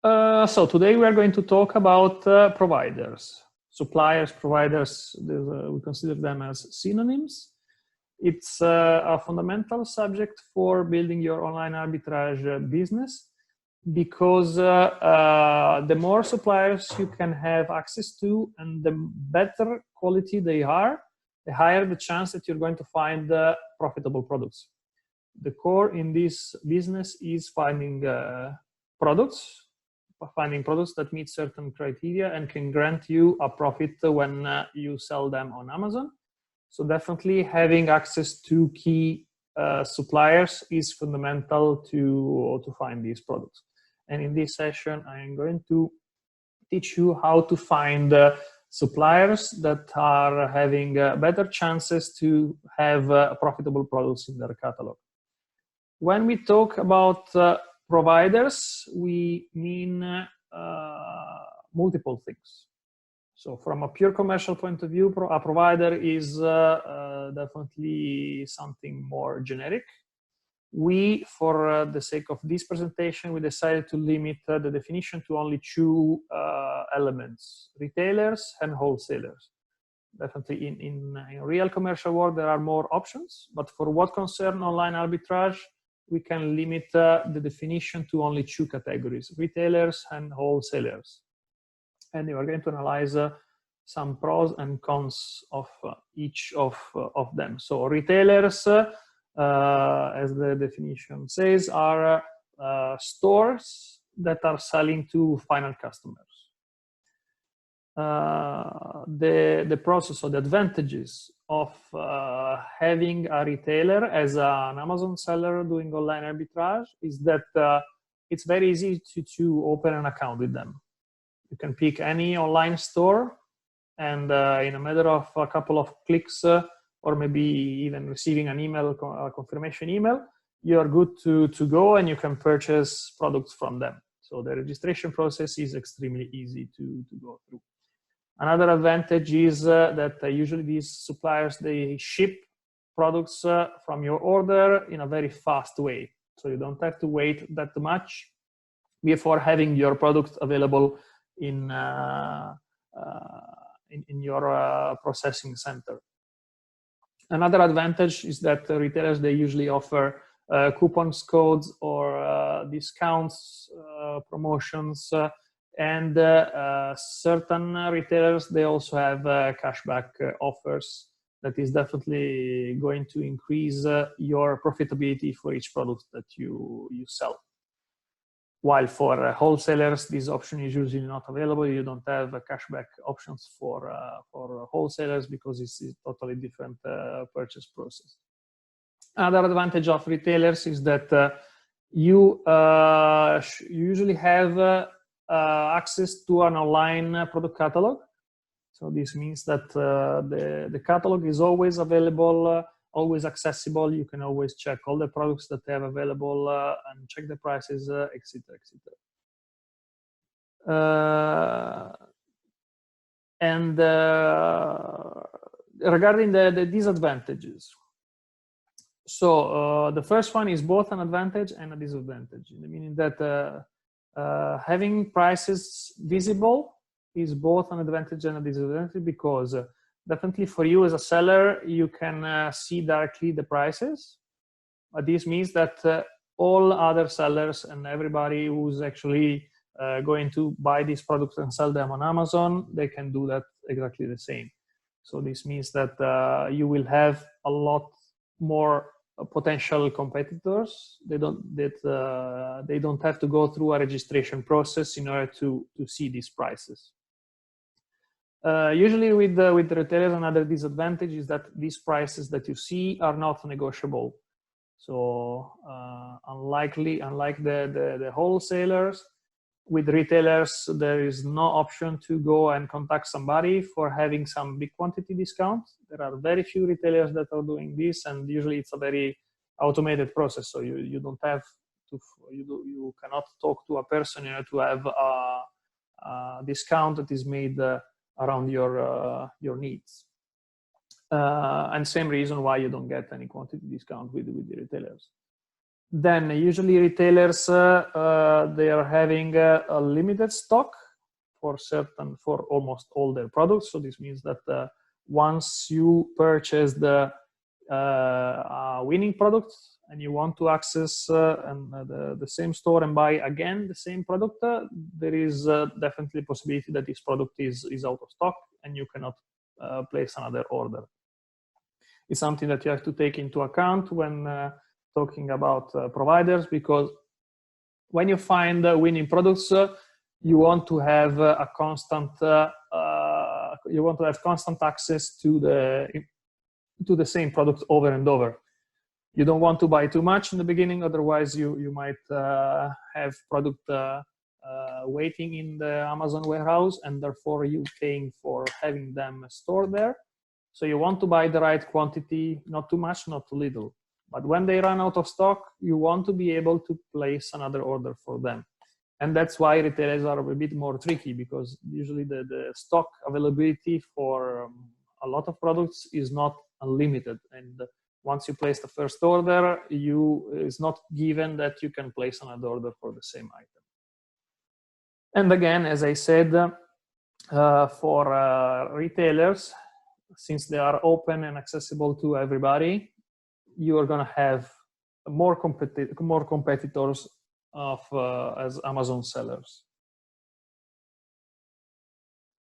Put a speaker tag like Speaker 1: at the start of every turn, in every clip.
Speaker 1: So today we are going to talk about providers, suppliers, providers. We consider them as synonyms. It's a fundamental subject for building your online arbitrage business because the more suppliers you can have access to and the better quality they are, the higher the chance that you're going to find profitable products. The core in this business is finding products that meet certain criteria and can grant you a profit when you sell them on Amazon. So definitely having access to key suppliers is fundamental to find these products. And in this session, I am going to teach you how to find suppliers that are having better chances to have profitable products in their catalog. When we talk about providers, we mean multiple things. So from a pure commercial point of view, a provider is definitely something more generic. We, for the sake of this presentation, we decided to limit the definition to only two elements, retailers and wholesalers. Definitely in real commercial world, there are more options, but for what concern online arbitrage, we can limit the definition to only two categories, retailers and wholesalers. And we are going to analyze some pros and cons of each of them. So retailers, as the definition says, are stores that are selling to final customers. The process or the advantages of having a retailer as an Amazon seller doing online arbitrage is that it's very easy to open an account with them. You can pick any online store and in a matter of a couple of clicks or maybe even receiving an email, a confirmation email, you're good to go and you can purchase products from them. So the registration process is extremely easy to go through. Another advantage is that usually these suppliers, they ship products from your order in a very fast way. So you don't have to wait that much before having your product available in your processing center. Another advantage is that retailers, they usually offer coupons, codes, or discounts, promotions, and certain retailers, they also have cashback offers that is definitely going to increase your profitability for each product that you sell. While for wholesalers, this option is usually not available. You don't have cashback options for wholesalers because it's a totally different purchase process. Another advantage of retailers is that you usually have access to an online product catalog. So this means that the catalog is always available, always accessible. You can always check all the products that they have available and check the prices, etc., etc. Regarding the disadvantages, so the first one is both an advantage and a disadvantage, meaning that having prices visible is both an advantage and a disadvantage because definitely for you as a seller, you can see directly the prices. But this means that all other sellers and everybody who's actually going to buy these products and sell them on Amazon, they can do that exactly the same. So this means that you will have a lot more potential competitors. They don't have to go through a registration process in order to see these prices. Usually with the retailers, another disadvantage is that these prices that you see are not negotiable. So unlike the wholesalers, with retailers, there is no option to go and contact somebody for having some big quantity discount. There are very few retailers that are doing this, and usually it's a very automated process. So you don't have to, you cannot talk to a person in order to have a discount that is made around your needs. And same reason why you don't get any quantity discount with the retailers. Then usually retailers, they are having a limited stock for almost all their products. So this means that once you purchase the winning product and you want to access the same store and buy again the same product, there is definitely a possibility that this product is out of stock and you cannot place another order. It's something that you have to take into account when talking about providers, because when you find winning products, you want to have a constant constant access to the same product over and over. You don't want to buy too much in the beginning, otherwise you might have product waiting in the Amazon warehouse, and therefore you paying for having them stored there. So you want to buy the right quantity, not too much, not too little. But when they run out of stock, you want to be able to place another order for them. And that's why retailers are a bit more tricky, because usually the stock availability for a lot of products is not unlimited. And once you place the first order, it's not given that you can place another order for the same item. And again, as I said, for retailers, since they are open and accessible to everybody, you are going to have more competitors as Amazon sellers.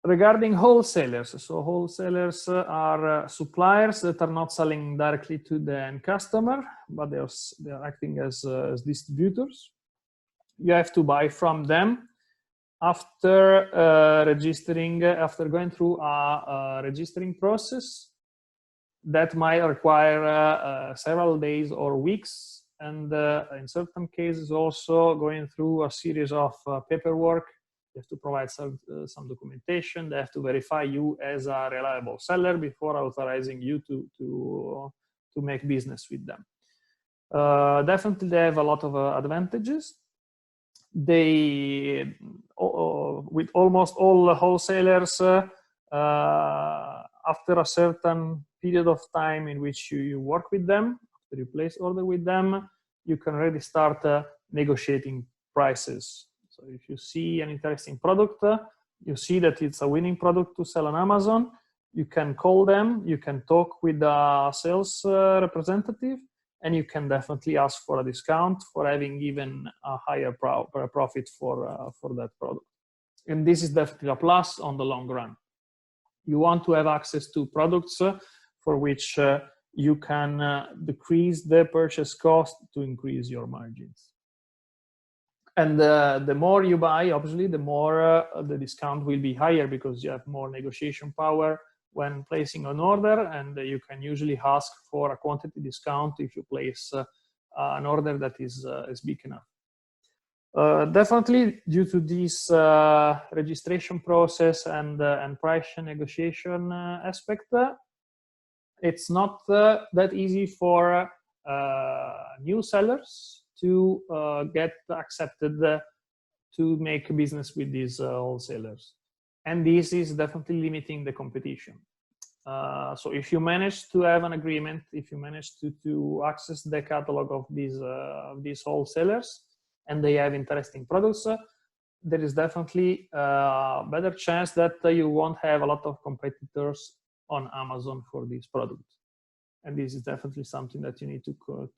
Speaker 1: Regarding wholesalers, so wholesalers are suppliers that are not selling directly to the end customer, but they are acting as distributors. You have to buy from them after going through a registering process that might require several days or weeks, and in certain cases also going through a series of paperwork. You have to provide some documentation. They have to verify you as a reliable seller before authorizing you to make business with them. Definitely, they have a lot of advantages. With almost all wholesalers, after a certain period of time in which you work with them, after you place order with them, you can already start negotiating prices. So if you see an interesting product, you see that it's a winning product to sell on Amazon, you can call them, you can talk with a sales representative, and you can definitely ask for a discount for having even a higher profit for that product. And this is definitely a plus on the long run. You want to have access to products for which you can decrease the purchase cost to increase your margins. And the more you buy, obviously, the more the discount will be higher, because you have more negotiation power when placing an order, and you can usually ask for a quantity discount if you place an order that is big enough. Definitely, due to this registration process and price negotiation aspect, it's not that easy for new sellers to get accepted to make business with these wholesalers. And this is definitely limiting the competition. So if you manage to have an agreement, if you manage to access the catalog of these wholesalers, and they have interesting products, there is definitely a better chance that you won't have a lot of competitors on Amazon for these products. And this is definitely something that you need to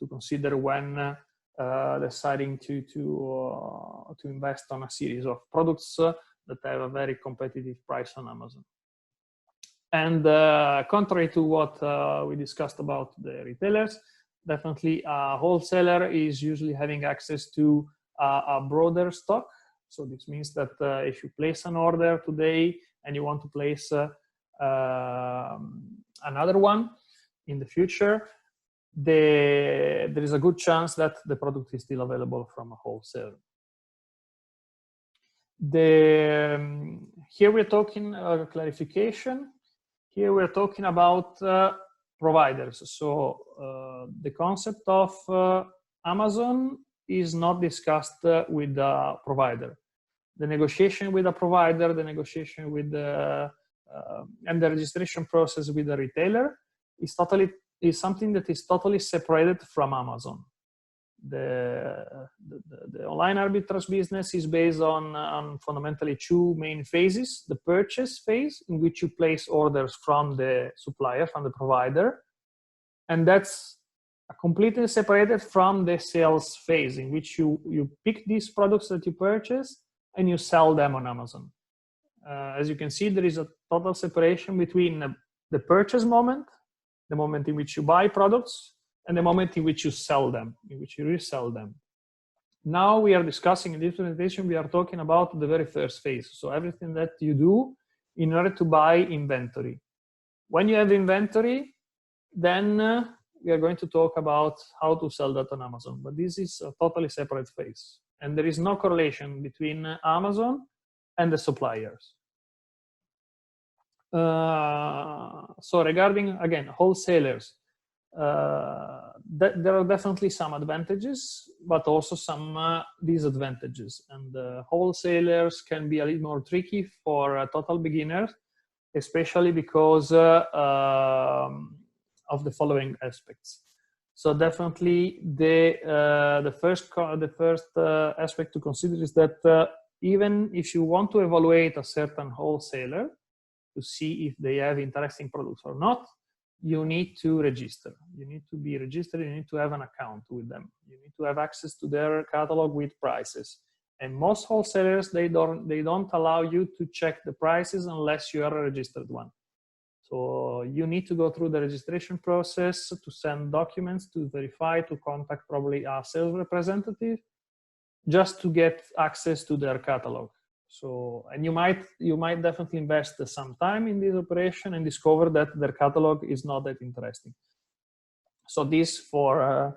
Speaker 1: consider when deciding to invest on a series of products that have a very competitive price on Amazon. And contrary to what we discussed about the retailers, definitely a wholesaler is usually having access to a broader stock. So this means that if you place an order today and you want to place another one in the future, there is a good chance that the product is still available from a wholesaler. Here we're talking clarification. Here we're talking about providers. So the concept of Amazon is not discussed with the provider. The negotiation with a provider, the negotiation with and the registration process with the retailer is something that is totally separated from Amazon. The online arbitrage business is based on fundamentally two main phases: the purchase phase, in which you place orders from the supplier, from the provider, and that's completely separated from the sales phase, in which you pick these products that you purchase and you sell them on Amazon. As you can see, there is a total separation between the purchase moment, the moment in which you buy products, and the moment in which you sell them, in which you resell them. Now we are discussing in this presentation, we are talking about the very first phase. So everything that you do in order to buy inventory. When you have inventory, then we are going to talk about how to sell that on Amazon. But this is a totally separate phase. And there is no correlation between Amazon and the suppliers. So regarding, again, wholesalers, there are definitely some advantages, but also some disadvantages. And wholesalers can be a little more tricky for total beginners, especially because of the following aspects. So definitely the first aspect to consider is that even if you want to evaluate a certain wholesaler to see if they have interesting products or not, you need to register. You need to be registered. You need to have an account with them. You need to have access to their catalog with prices. And most wholesalers, they don't allow you to check the prices unless you are a registered one. So you need to go through the registration process, to send documents, to verify, to contact probably a sales representative, just to get access to their catalog. So, and you might definitely invest some time in this operation and discover that their catalog is not that interesting. So this for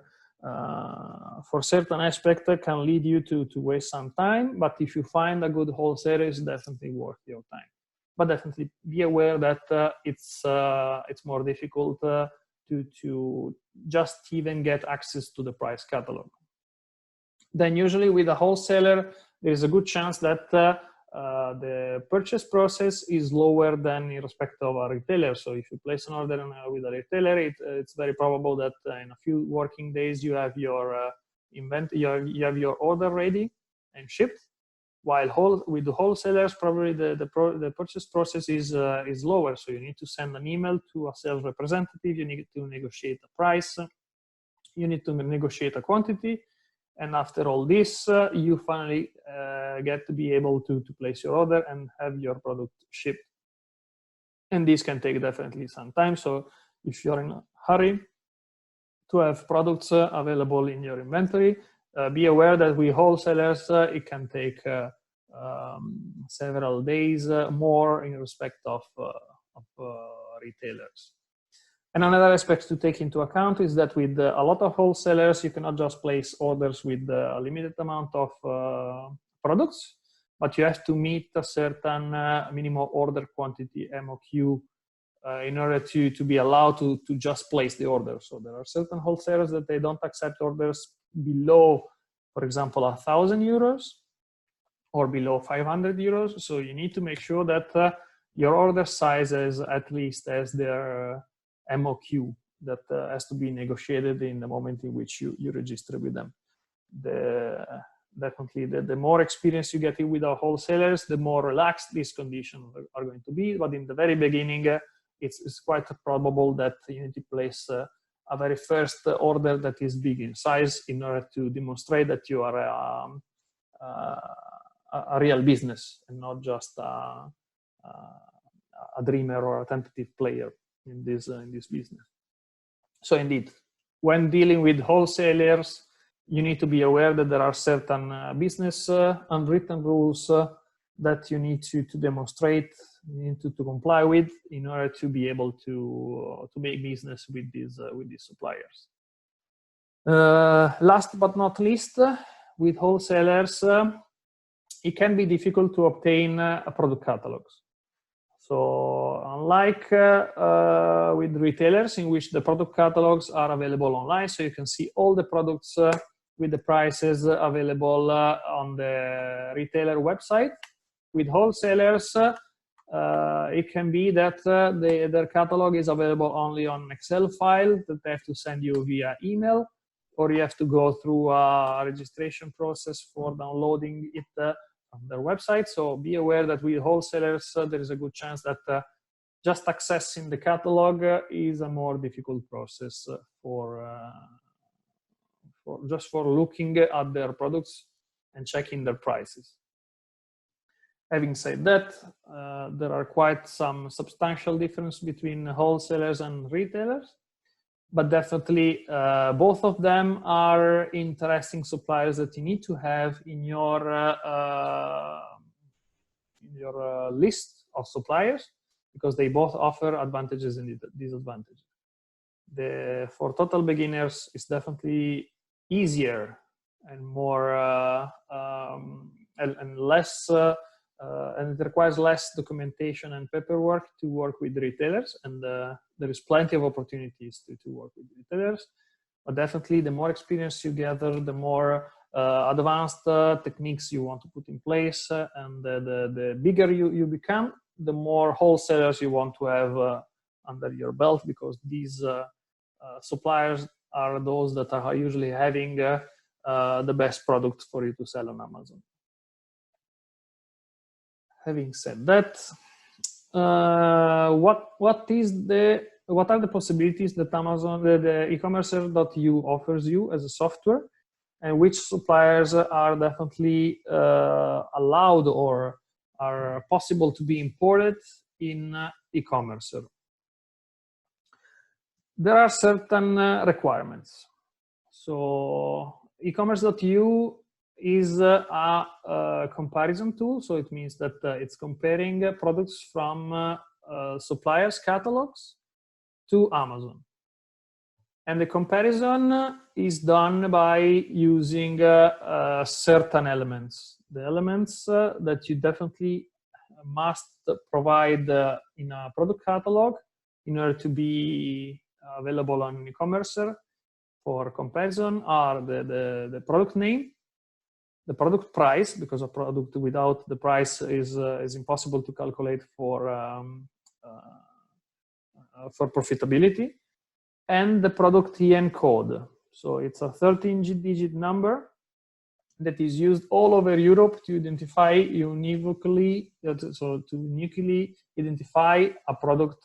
Speaker 1: certain aspect can lead you to waste some time, but if you find a good wholesaler, it's definitely worth your time. But definitely be aware that it's more difficult to just even get access to the price catalog. Then usually with a wholesaler, there is a good chance that the purchase process is lower than in respect of a retailer. So if you place an order with a retailer, it's very probable that in a few working days you have your you have your order ready and shipped. While with the wholesalers, probably the purchase process is lower. So you need to send an email to a sales representative. You need to negotiate a price. You need to negotiate a quantity. And after all this, you finally get to be able to place your order and have your product shipped. And this can take definitely some time. So if you're in a hurry to have products available in your inventory, be aware that with wholesalers, it can take several days more in respect of retailers. And another aspect to take into account is that with a lot of wholesalers, you cannot just place orders with a limited amount of products, but you have to meet a certain minimum order quantity, MOQ, in order to be allowed to just place the order. So there are certain wholesalers that they don't accept orders below, for example, 1,000 euros or below 500 euros. So you need to make sure that your order size is at least as their MOQ that has to be negotiated in the moment in which you register with them. Definitely, the more experience you get with our wholesalers, the more relaxed these conditions are going to be. But in the very beginning, it's quite probable that you need to place a very first order that is big in size in order to demonstrate that you are a real business and not just a dreamer or a tentative player in this business. So indeed, when dealing with wholesalers, you need to be aware that there are certain business unwritten rules that you need to demonstrate, you need to comply with in order to be able to make business with these suppliers. Last but not least, with wholesalers, it can be difficult to obtain product catalogs. So unlike with retailers in which the product catalogs are available online, so you can see all the products with the prices available on the retailer website. With wholesalers, it can be that their catalog is available only on an Excel file that they have to send you via email, or you have to go through a registration process for downloading it from their website. So be aware that with wholesalers, there is a good chance that just accessing the catalog is a more difficult process just for looking at their products and checking their prices. Having said that, there are quite some substantial difference between wholesalers and retailers, but definitely both of them are interesting suppliers that you need to have in your list of suppliers, because they both offer advantages and disadvantages. For total beginners, it's definitely easier and more and less and it requires less documentation and paperwork to work with retailers, and there is plenty of opportunities to work with retailers. But definitely the more experience you gather, the more advanced techniques you want to put in place, and the bigger you become, the more wholesalers you want to have under your belt, because these suppliers are those that are usually having the best product for you to sell on Amazon. Having said that, what are the possibilities that Amazon, the e-commercer.eu offers you as a software, and which suppliers are definitely allowed or are possible to be imported in e-commercer? There are certain requirements. So e-commerce.eu is a comparison tool, so it means that it's comparing products from suppliers' catalogs to Amazon. And the comparison is done by using certain elements. The elements that you definitely must provide in a product catalog in order to be available on e-commerce for comparison are the product name, the product price, because a product without the price is impossible to calculate for profitability, and the product EN code. So it's a 13-digit number that is used all over Europe to identify uniquely, so to uniquely identify a product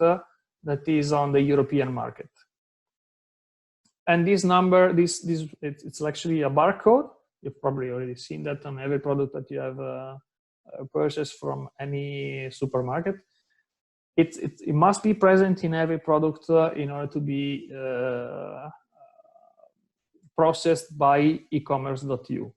Speaker 1: that is on the European market. And this number, it's actually a barcode. You've probably already seen that on every product that you have purchased from any supermarket. It must be present in every product in order to be processed by e-commerce.eu.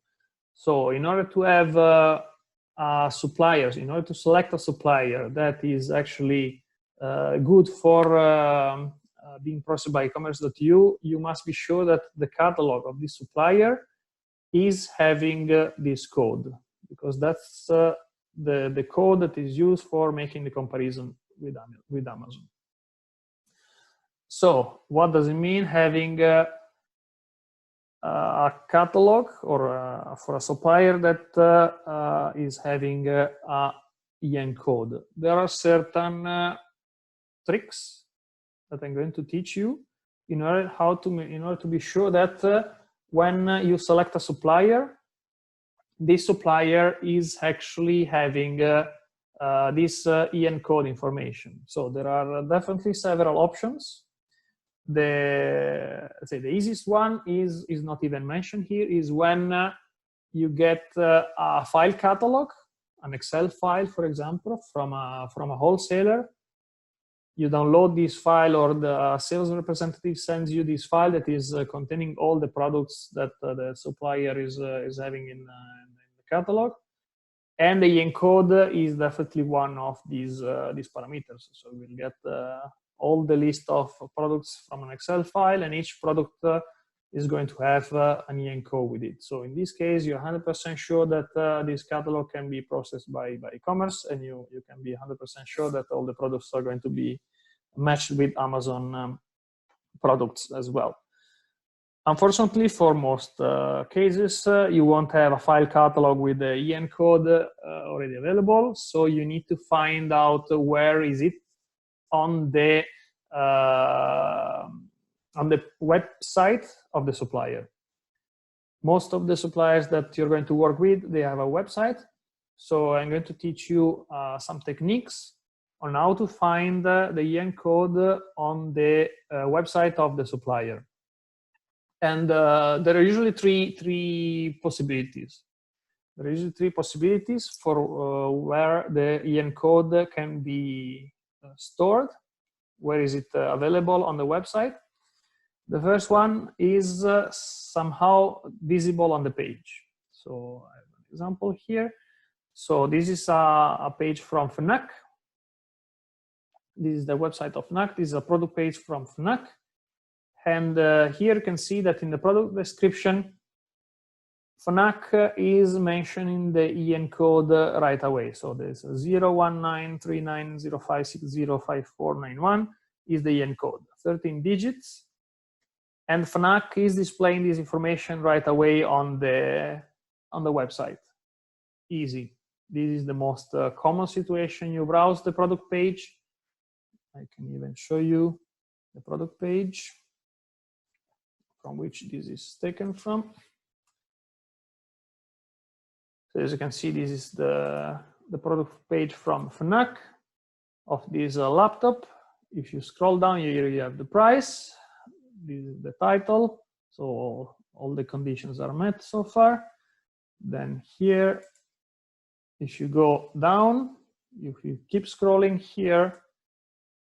Speaker 1: So in order to have suppliers, in order to select a supplier that is actually good for being processed by e-commerce.eu, you must be sure that the catalog of this supplier is having this code, because that's the code that is used for making the comparison with Amazon. So what does it mean having a catalog or for a supplier that is having a EN code? There are certain tricks that I'm going to teach you in order to be sure that when you select a supplier, this supplier is actually having this EN code information. So there are definitely several options. The easiest one is not even mentioned here, is when you get a file catalog, an Excel file, for example, from a wholesaler. You download this file, or the sales representative sends you this file that is containing all the products that the supplier is having in the catalog. And the EN code is definitely one of these parameters. So we'll get all the list of products from an Excel file, and each product is going to have an EN code with it. So in this case, you're 100% sure that this catalog can be processed by e-commerce, and you can be 100% sure that all the products are going to be matched with Amazon products as well. Unfortunately, for most cases, you won't have a file catalog with the EN code already available, so you need to find out where is it on the website of the supplier. Most of the suppliers that you're going to work with, they have a website. So I'm going to teach you some techniques on how to find the EN code on the website of the supplier. And there are usually three possibilities. There are usually three possibilities for where the EN code can be stored. Where is it available on the website? The first one is somehow visible on the page. So I have an example here. So this is a page from Fnac. This is the website of Fnac. This is a product page from Fnac. And here you can see that in the product description, Fnac is mentioning the EN code right away. So there's 0193905605491 is the EN code, 13 digits. And Fnac is displaying this information right away on the website. Easy. This is the most common situation. You browse the product page. I can even show you the product page from which this is taken from. So as you can see, this is the product page from Fnac of this laptop. If you scroll down, here you have the price. This is the title. So all the conditions are met so far. Then here, if you go down, if you keep scrolling here,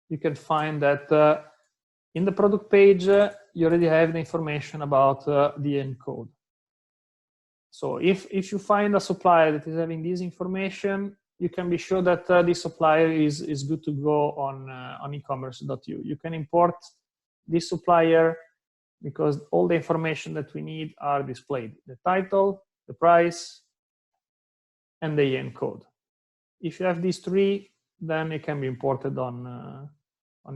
Speaker 1: you can find that in the product page, you already have the information about the EN code. So if you find a supplier that is having this information, you can be sure that this supplier is good to go on e-commerce.eu. You can import this supplier because all the information that we need are displayed: the title, the price, and the EN code. If you have these three, then it can be imported on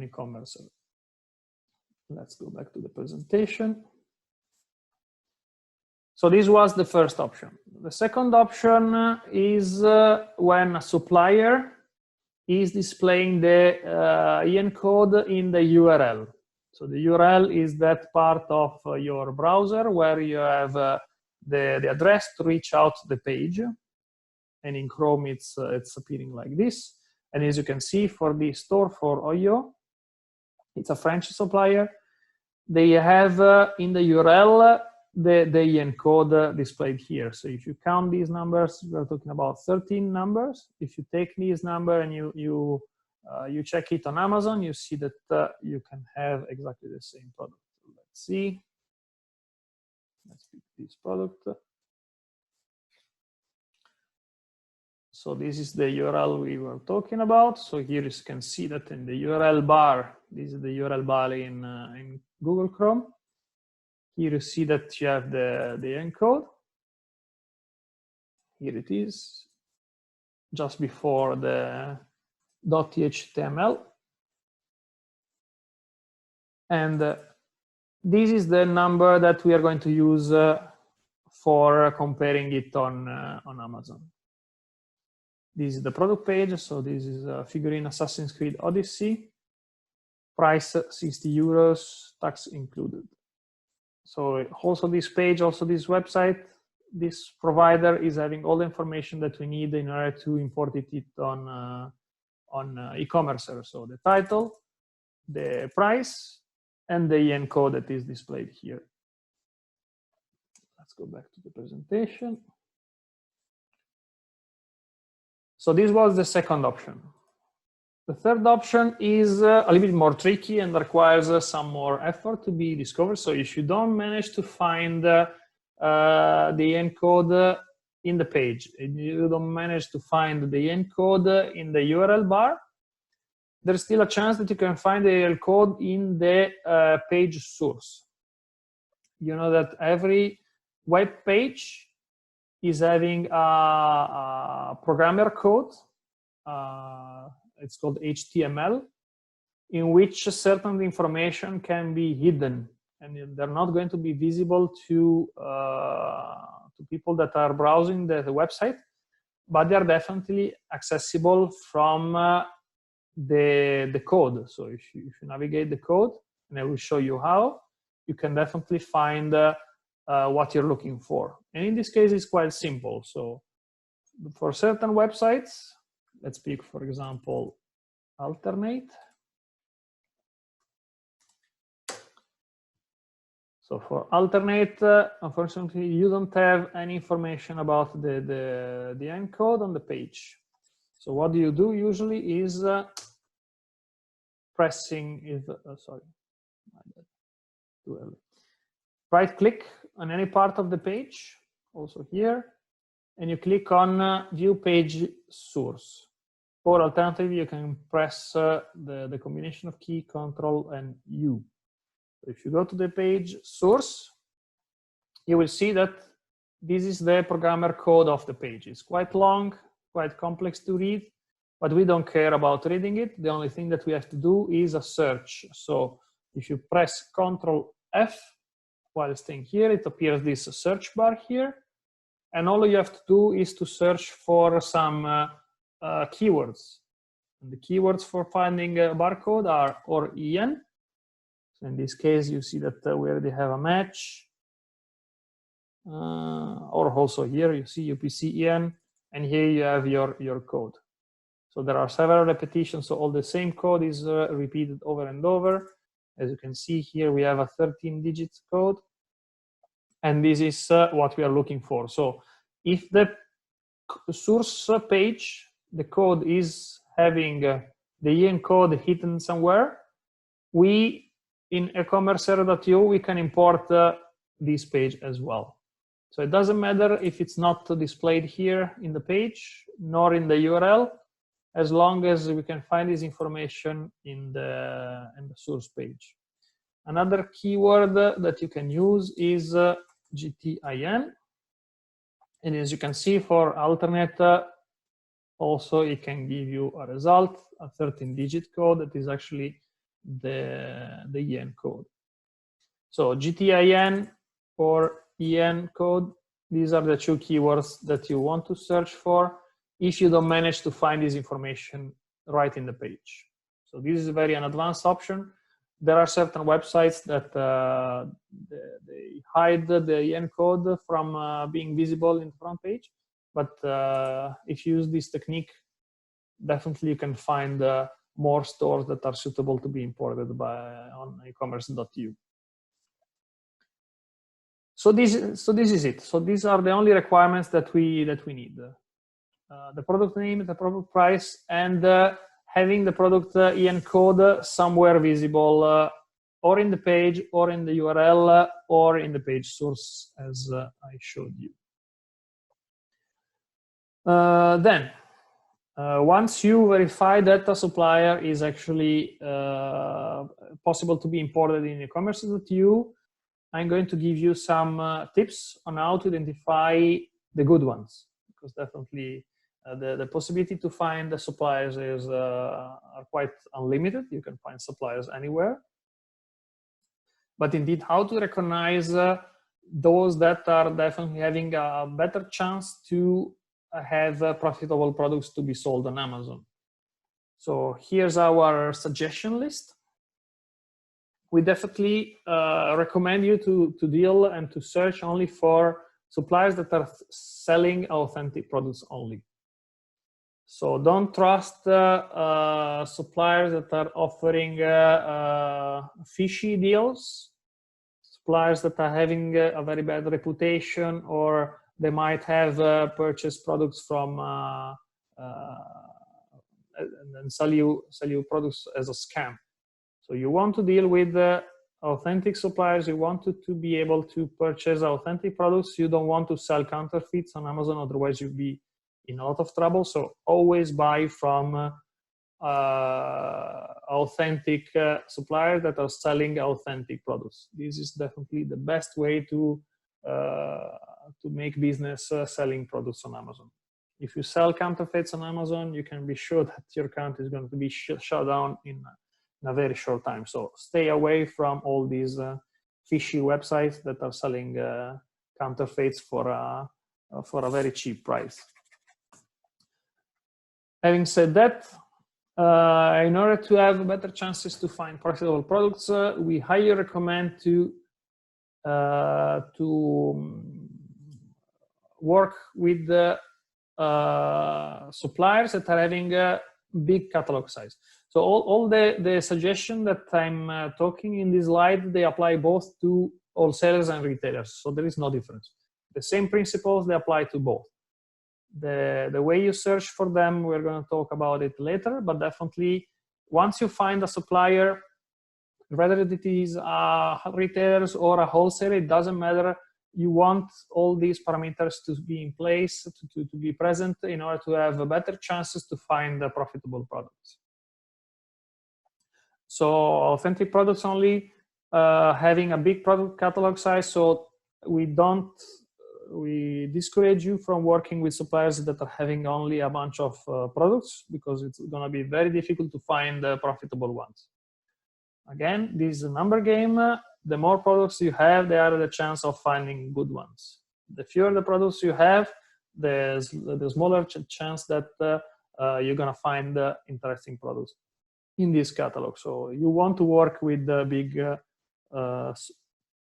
Speaker 1: e-commerce. Let's go back to the presentation. So this was the first option. The second option is when a supplier is displaying the EN code in the URL. So the URL is that part of your browser where you have the address to reach out to the page. And in Chrome, it's appearing like this. And as you can see, for the store for Oyo, it's a French supplier. They have in the URL the EN code displayed here. So if you count these numbers, we're talking about 13 numbers. If you take this number and you check it on Amazon, you see that you can have exactly the same product. Let's see. Let's pick this product. So this is the URL we were talking about. So here you can see that in the URL bar, this is the URL bar in Google Chrome. Here you see that you have the EN code. Here it is, just before the .html. And this is the number that we are going to use for comparing it on Amazon. This is the product page. So this is a figurine Assassin's Creed Odyssey. Price 60 euros, tax included. So also this page, also this website, this provider is having all the information that we need in order to import it on e-commerce. So the title, the price, and the EN code that is displayed here. Let's go back to the presentation. So this was the second option. The third option is a little bit more tricky and requires some more effort to be discovered. So if you don't manage to find the EN code in the page, if you don't manage to find the EN code in the URL bar, there's still a chance that you can find the EN code in the page source. You know that every web page is having a programmer code. It's called HTML, in which certain information can be hidden, and they're not going to be visible to people that are browsing the website, but they are definitely accessible from the code. So if you navigate the code, and I will show you how, you can definitely find what you're looking for. And in this case, it's quite simple. So for certain websites, let's pick, for example, Alternate. So for Alternate, unfortunately, you don't have any information about the encode on the page. So what do you do usually is pressing, right-click on any part of the page, also here, and you click on View Page Source. Or alternatively, you can press the combination of key, Control, and U. If you go to the page source, you will see that this is the programmer code of the page. It's quite long, quite complex to read, but we don't care about reading it. The only thing that we have to do is a search. So if you press Control F while staying here, it appears this search bar here. And all you have to do is to search for some keywords. And the keywords for finding a barcode are or EN. So in this case, you see that we already have a match. Or also here, you see UPC EN, and here you have your code. So there are several repetitions, so all the same code is repeated over and over. As you can see here, we have a 13-digit code, and this is what we are looking for. So if the source page, the code is having the EN code hidden somewhere, we in ecommerce.io, we can import this page as well. So it doesn't matter if it's not displayed here in the page, nor in the URL, as long as we can find this information in the source page. Another keyword that you can use is GTIN. And as you can see for Alternate, also it can give you a result, a 13-digit code that is actually the EN code. So GTIN or EN code, these are the two keywords that you want to search for if you don't manage to find this information right in the page. So this is a very advanced option. There are certain websites that they hide the EN code from being visible in the front page. But if you use this technique, definitely you can find more stores that are suitable to be imported on ecommerce.io. So this is it. So these are the only requirements that we need: the product name, the product price, and having the product EN code somewhere visible, or in the page, or in the URL, or in the page source, as I showed you. Then, once you verify that a supplier is actually possible to be imported in ecommerce.io, I'm going to give you some tips on how to identify the good ones, because definitely the possibility to find the suppliers are quite unlimited. You can find suppliers anywhere. But indeed, how to recognize those that are definitely having a better chance to have profitable products to be sold on Amazon. So here's our suggestion list. We definitely recommend you to deal and to search only for suppliers that are selling authentic products only. So don't trust suppliers that are offering fishy deals, suppliers that are having a very bad reputation, or they might have purchased products from and then sell you products as a scam. So you want to deal with authentic suppliers. You want to be able to purchase authentic products. You don't want to sell counterfeits on Amazon, otherwise you'll be in a lot of trouble. So always buy from authentic suppliers that are selling authentic products. This is definitely the best way to make business selling products on Amazon. If you sell counterfeits on Amazon, you can be sure that your account is going to be shut down in a very short time. So stay away from all these fishy websites that are selling counterfeits for a very cheap price. Having said that, in order to have better chances to find profitable products, we highly recommend to to work with the suppliers that are having a big catalog size. So all the suggestions that I'm talking in this slide, they apply both to wholesalers and retailers. So there is no difference. The same principles, they apply to both. The way you search for them, we're going to talk about it later, but definitely once you find a supplier, whether it is a retailers or a wholesaler, it doesn't matter. You want all these parameters to be in place, to be present in order to have better chances to find profitable products. So authentic products only, having a big product catalog size, so we discourage you from working with suppliers that are having only a bunch of products, because it's going to be very difficult to find profitable ones. Again, this is a number game. The more products you have, the higher the chance of finding good ones. The fewer the products you have, the smaller chance that you're going to find interesting products in this catalog. So you want to work with the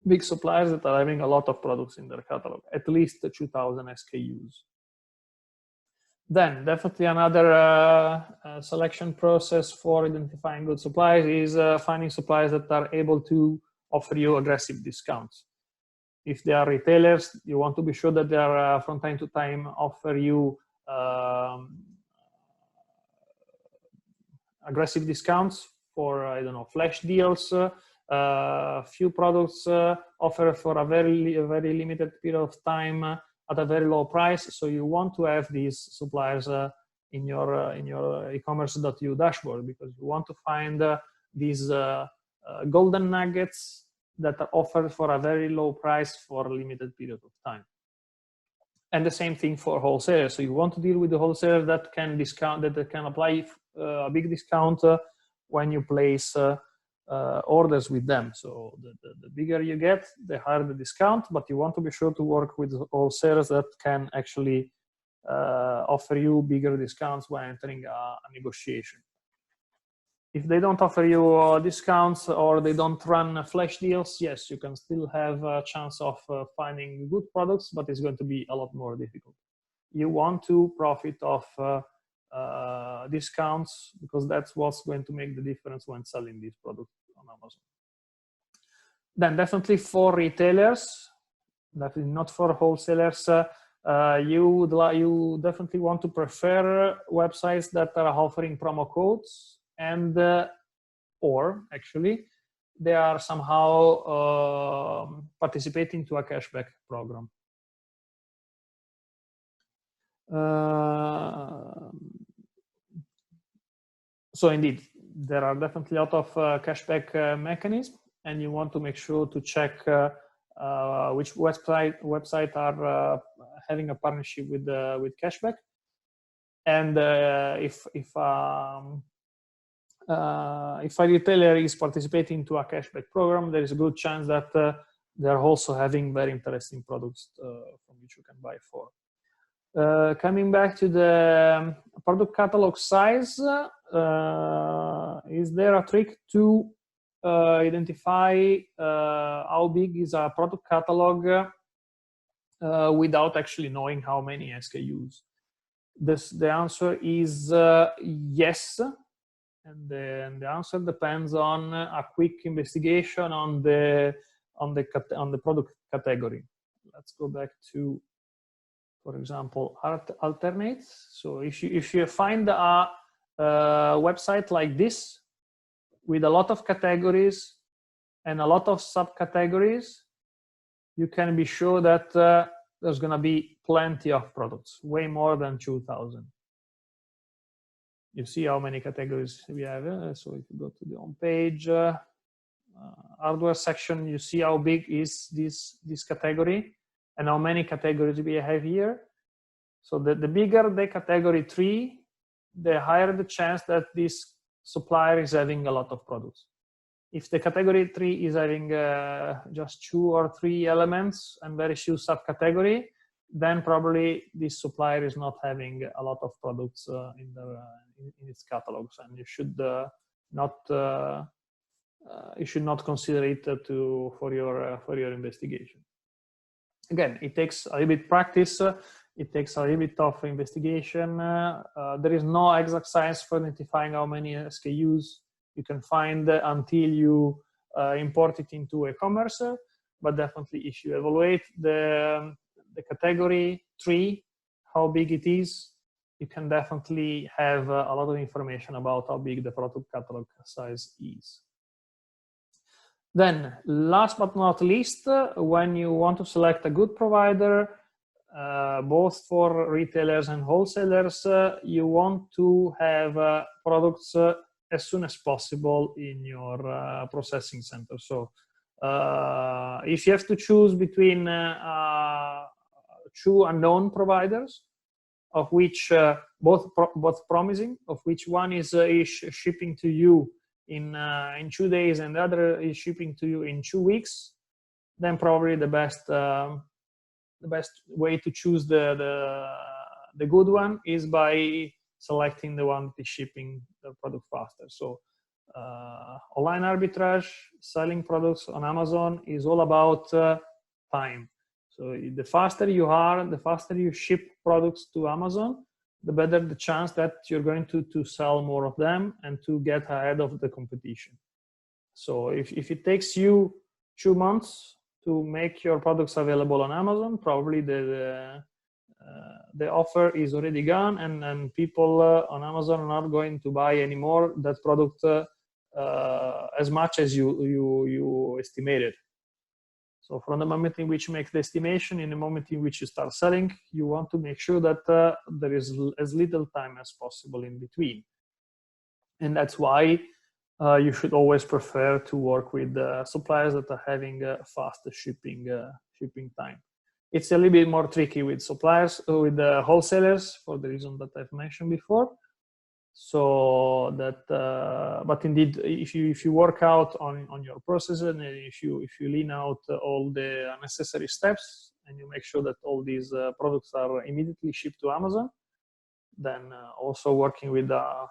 Speaker 1: big suppliers that are having a lot of products in their catalog, at least 2,000 SKUs. Then definitely another selection process for identifying good suppliers is finding suppliers that are able to offer you aggressive discounts. If they are retailers, you want to be sure that they are from time to time offer you aggressive discounts for, I don't know, flash deals, few products offered for a very limited period of time at a very low price. So you want to have these suppliers in your e-commerce.eu dashboard, because you want to find these golden nuggets that are offered for a very low price for a limited period of time. And the same thing for wholesalers. So you want to deal with the wholesalers that can discount, that can apply a big discount when you place orders with them. So the bigger you get, the higher the discount, but you want to be sure to work with wholesalers that can actually offer you bigger discounts when entering a negotiation. If they don't offer you discounts or they don't run flash deals, yes, you can still have a chance of finding good products, but it's going to be a lot more difficult. You want to profit off discounts, because that's what's going to make the difference when selling these products on Amazon. Then definitely for retailers, definitely not for wholesalers, you definitely want to prefer websites that are offering promo codes, and or actually they are somehow participating to a cashback program. So indeed, there are definitely a lot of cashback mechanisms, and you want to make sure to check which website are having a partnership with cashback, and if a retailer is participating to a cashback program, there is a good chance that they are also having very interesting products from which you can buy for. Coming back to the product catalog size, is there a trick to identify how big is a product catalog without actually knowing how many SKUs? The answer is yes. And the answer depends on a quick investigation on the product category. Let's go back to, for example, alternates. So if you find a website like this with a lot of categories and a lot of subcategories, you can be sure that there's going to be plenty of products, way more than 2,000. You see how many categories we have. So if you go to the home page, hardware section, you see how big is this category and how many categories we have here. So the bigger the category tree, the higher the chance that this supplier is having a lot of products. If the category tree is having just 2 or 3 elements and very few subcategory, then probably this supplier is not having a lot of products in its catalogs, and you should not you should not consider it for your investigation. Again, it takes a little bit practice. It takes a little bit of investigation. There is no exact science for identifying how many SKUs you can find until you import it into e-commerce. But definitely, if you evaluate the category tree, how big it is, you can definitely have a lot of information about how big the product catalog size is. Then, last but not least, when you want to select a good provider, both for retailers and wholesalers, you want to have products as soon as possible in your processing center. So if you have to choose between two unknown providers, of which both promising, of which one is shipping to you in 2 days and the other is shipping to you in 2 weeks, then probably the best way to choose the good one is by selecting the one that is shipping the product faster. So online arbitrage, selling products on Amazon is all about time. So the faster you are, the faster you ship products to Amazon, the better the chance that you're going to sell more of them and to get ahead of the competition. So if it takes you 2 months to make your products available on Amazon, probably the offer is already gone, and people on Amazon are not going to buy anymore that product as much as you estimated. So from the moment in which you make the estimation, in the moment in which you start selling, you want to make sure that there is as little time as possible in between. And that's why you should always prefer to work with suppliers that are having fast shipping time. It's a little bit more tricky with suppliers, with the wholesalers, for the reason that I've mentioned before. So that, but indeed, if you work out on your process, and if you lean out all the unnecessary steps, and you make sure that all these products are immediately shipped to Amazon, then also working with our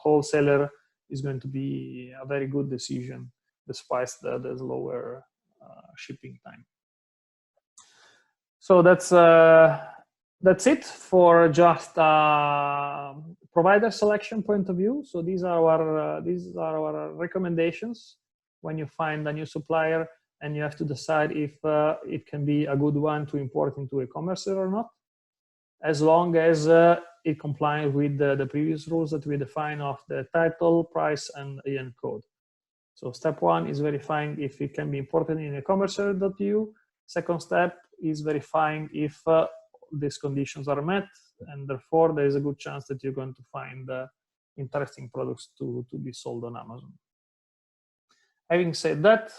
Speaker 1: wholesaler is going to be a very good decision, despite the lower shipping time. So that's it for just provider selection point of view. So these are our recommendations when you find a new supplier and you have to decide if it can be a good one to import into e-commerce or not, as long as it complies with the previous rules that we define of the title, price, and EN code. So step 1 is verifying if it can be imported in e-commerce.eu. Second step is verifying if these conditions are met, and therefore there is a good chance that you're going to find interesting products to be sold on Amazon. Having said that,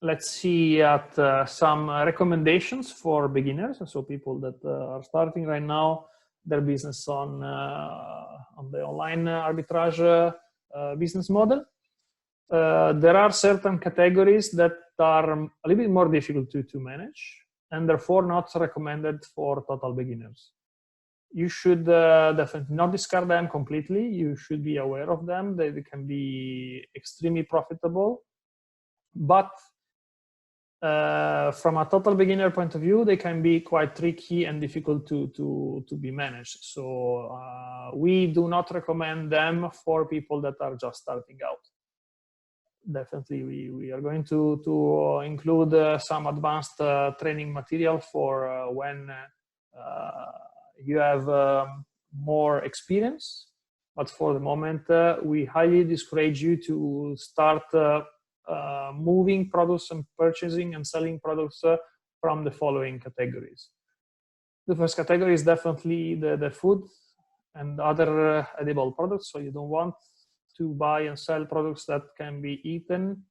Speaker 1: let's see at some recommendations for beginners, so people that are starting right now their business on the online arbitrage business model. There are certain categories that are a little bit more difficult to manage, and therefore not recommended for total beginners. You should definitely not discard them completely. You should be aware of them. They can be extremely profitable, but from a total beginner point of view, they can be quite tricky and difficult to be managed. So we do not recommend them for people that are just starting out. Definitely, we are going to include some advanced training material for when you have more experience. But for the moment, we highly discourage you to start moving products and purchasing and selling products from the following categories. The first category is definitely the food and other edible products. So you don't want to buy and sell products that can be eaten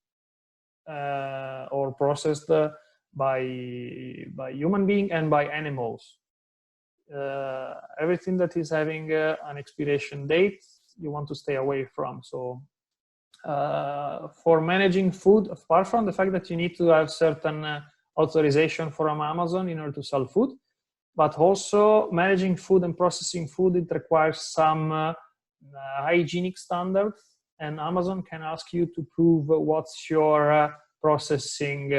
Speaker 1: or processed by human being and by animals. Everything that is having an expiration date, you want to stay away from. So for managing food, apart from the fact that you need to have certain authorization from Amazon in order to sell food, but also managing food and processing food, it requires some hygienic standards and Amazon can ask you to prove what's your processing,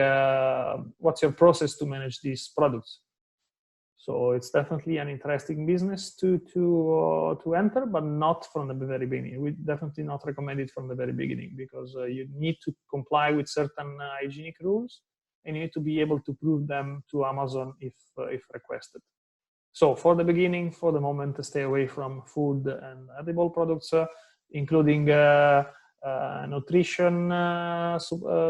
Speaker 1: what's your process to manage these products. So it's definitely an interesting business to enter, but not from the very beginning. We definitely not recommend it from the very beginning, because you need to comply with certain hygienic rules, and you need to be able to prove them to Amazon if requested. So for the beginning, for the moment, stay away from food and edible products, including nutrition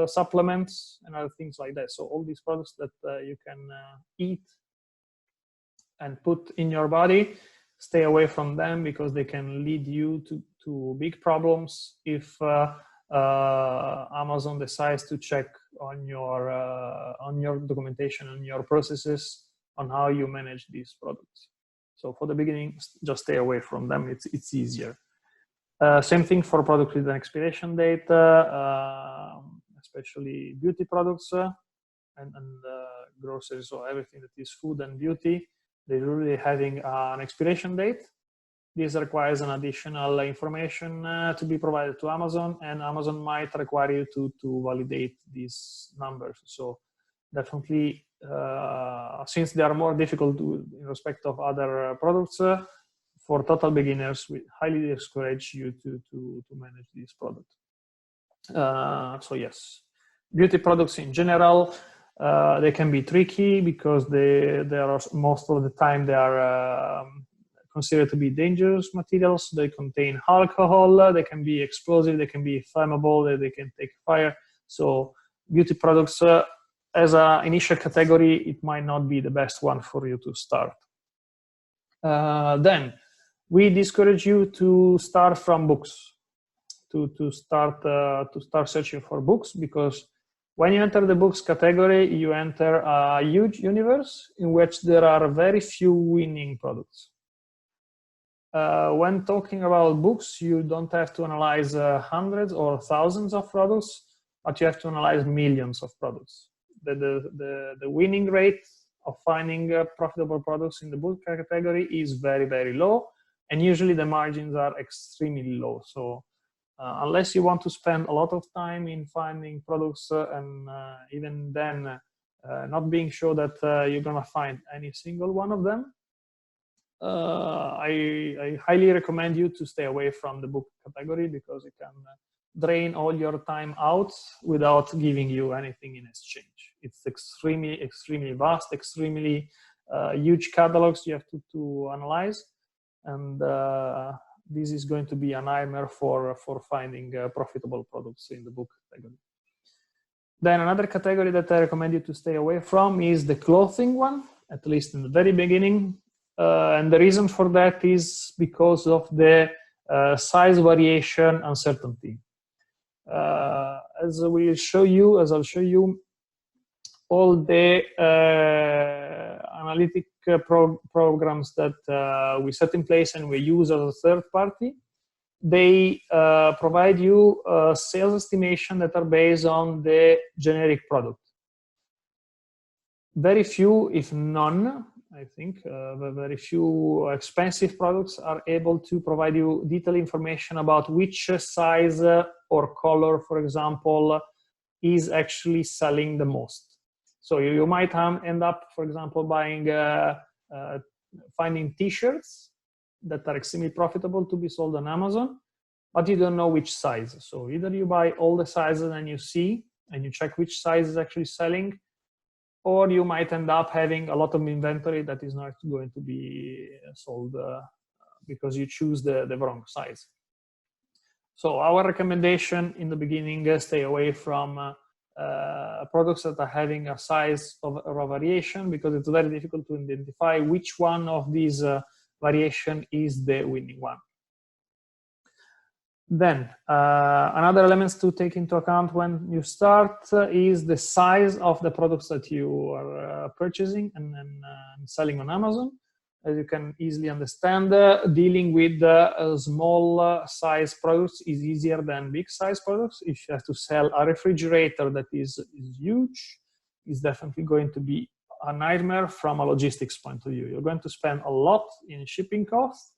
Speaker 1: supplements and other things like that. So all these products that you can eat and put in your body, stay away from them, because they can lead you to big problems if Amazon decides to check on your documentation, on your processes, on how you manage these products. So for the beginning, just stay away from them. It's easier. Same thing for products with an expiration date, especially beauty products and groceries, or everything that is food and beauty. They're really having an expiration date. This requires an additional information to be provided to Amazon, and Amazon might require you to validate these numbers. So definitely, since they are more difficult in respect of other products, for total beginners, we highly discourage you to manage this product. So yes, beauty products in general, they can be tricky, because they are most of the time they are considered to be dangerous materials. They contain alcohol, they can be explosive, they can be flammable, they can take fire. So beauty products as an initial category, it might not be the best one for you to start. Then we discourage you to start from books, to start searching for books, because when you enter the books category, you enter a huge universe in which there are very few winning products. When talking about books, you don't have to analyze hundreds or thousands of products, but you have to analyze millions of products. The winning rate of finding profitable products in the book category is very, very low, and usually the margins are extremely low. So unless you want to spend a lot of time in finding products, and even then not being sure that you're going to find any single one of them, I highly recommend you to stay away from the book category, because it can drain all your time out without giving you anything in exchange. It's extremely, extremely vast, extremely huge catalogs you have to analyze, and this is going to be a nightmare for finding profitable products in the book category. Then another category that I recommend you to stay away from is the clothing one, at least in the very beginning. And the reason for that is because of the size variation uncertainty. As I'll show you, all the analytic programs that we set in place and we use as a third party, they provide you sales estimation that are based on the generic product. Very few, if none, I think, very few expensive products are able to provide you detailed information about which size or color, for example, is actually selling the most. So you might end up, for example, finding t-shirts that are extremely profitable to be sold on Amazon, but you don't know which size. So either you buy all the sizes and you see, and you check which size is actually selling, or you might end up having a lot of inventory that is not going to be sold because you choose the wrong size. So our recommendation in the beginning, stay away from products that are having a size of a variation, because it's very difficult to identify which one of these variation is the winning one. Then another elements to take into account when you start is the size of the products that you are purchasing and selling on Amazon. As you can easily understand, dealing with small size products is easier than big size products. If you have to sell a refrigerator that is huge, it's definitely going to be a nightmare from a logistics point of view. You're going to spend a lot in shipping costs.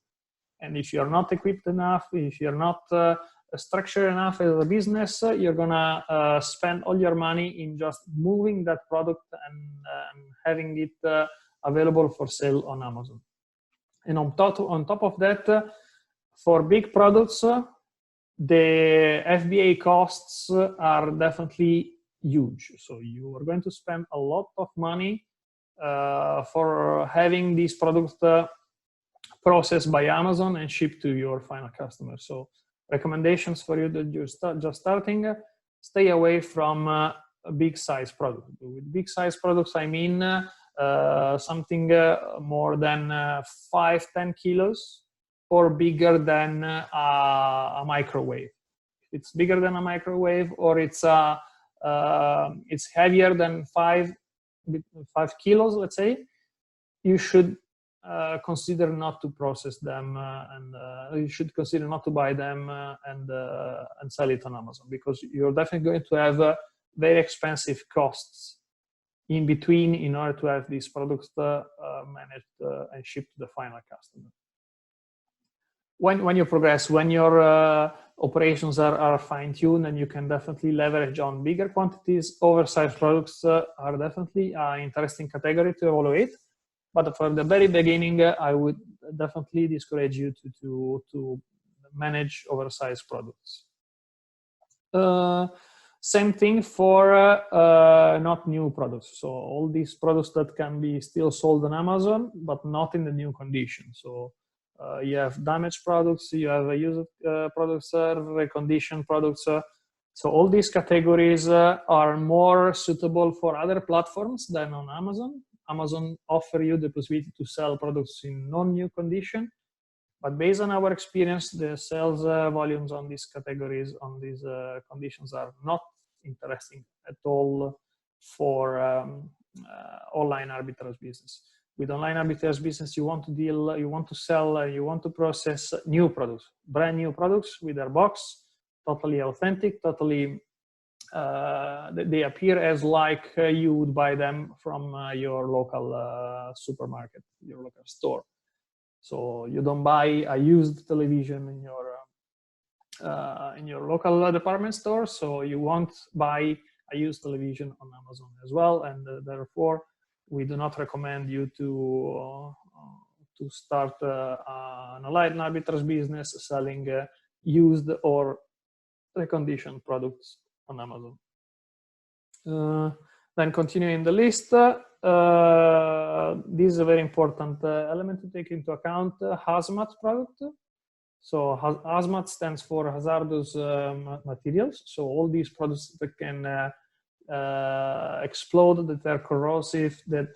Speaker 1: And if you're not equipped enough, if you're not structured enough as a business, you're gonna spend all your money in just moving that product and having it available for sale on Amazon. And on top of that, for big products, the FBA costs are definitely huge. So you are going to spend a lot of money for having these products processed by Amazon and shipped to your final customer. So recommendations for you that you're just starting, stay away from a big size product. With big size products, I mean something more than 5-10 kilos or bigger than a microwave. It's bigger than a microwave, or it's heavier than 5 kilos, let's say, you should consider not to process them, and you should consider not to buy them and sell it on Amazon, because you're definitely going to have very expensive costs in between in order to have these products managed and shipped to the final customer. When you progress, when your operations are fine-tuned, and you can definitely leverage on bigger quantities, oversized products are definitely an interesting category to evaluate. But for the very beginning, I would definitely discourage you to manage oversized products. Same thing for not new products. So all these products that can be still sold on Amazon, but not in the new condition. So you have damaged products, you have used products, reconditioned products. So all these categories are more suitable for other platforms than on Amazon. Amazon offer you the possibility to sell products in non-new condition, but based on our experience, the sales volumes on these categories, on these conditions, are not interesting at all for online arbitrage business. With online arbitrage business, you want to deal, you want to sell, you want to process new products, brand new products with their box, totally authentic, totally they appear as like you would buy them from your local supermarket, your local store. So you don't buy a used television in your local department store. So you won't buy a used television on Amazon as well, and therefore we do not recommend you to start an online arbitrage business selling used or reconditioned products on Amazon. Then continuing the list, this is a very important element to take into account, hazmat product. So hazmat stands for hazardous materials. So all these products that can explode, that are corrosive, that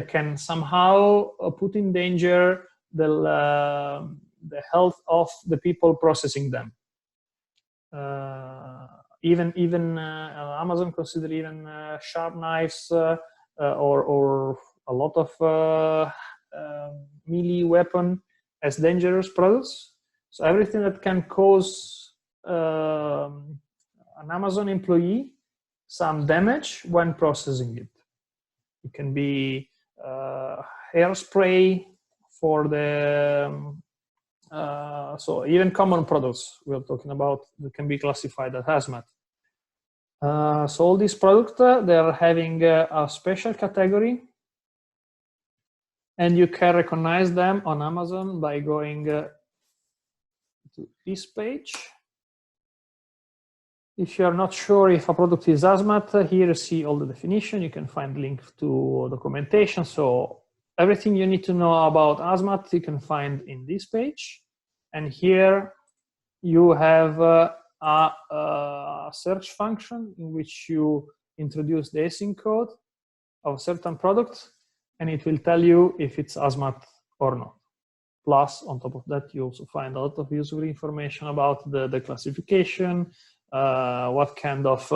Speaker 1: can somehow put in danger the health of the people processing them. Even Amazon consider even sharp knives or a lot of melee weapon as dangerous products. So everything that can cause an Amazon employee some damage when processing it. It can be hairspray for the so even common products we're talking about that can be classified as hazmat. So all these products, they are having a special category, and you can recognize them on Amazon by going to this page. If you are not sure if a product is hazmat, here you see all the definition. You can find link to documentation. So everything you need to know about hazmat you can find in this page. And here you have a search function in which you introduce the ASIN code of certain products, and it will tell you if it's hazmat or not. Plus, on top of that, you also find a lot of useful information about the classification, what kind of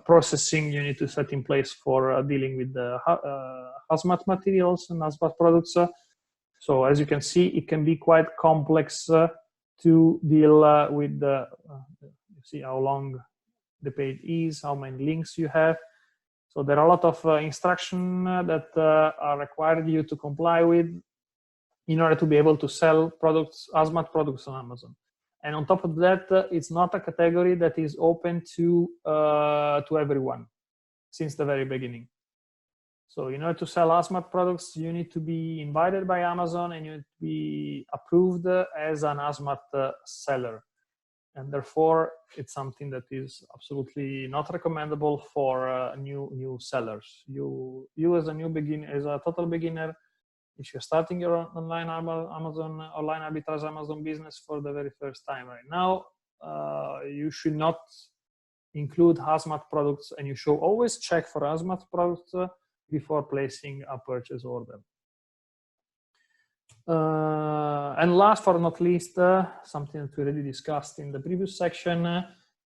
Speaker 1: processing you need to set in place for dealing with the hazmat materials and hazmat products. So as you can see, it can be quite complex to deal with the, you see how long the page is, how many links you have. So there are a lot of instructions that are required you to comply with in order to be able to sell products, hazmat products on Amazon. And on top of that, it's not a category that is open to everyone since the very beginning. So in order to sell hazmat products, you need to be invited by Amazon and you need to be approved as an hazmat seller. And therefore, it's something that is absolutely not recommendable for new sellers. You as a new beginner, as a total beginner, if you're starting your online arbitrage Amazon business for the very first time right now, you should not include hazmat products, and you should always check for hazmat products before placing a purchase order. And last but not least, something that we already discussed in the previous section,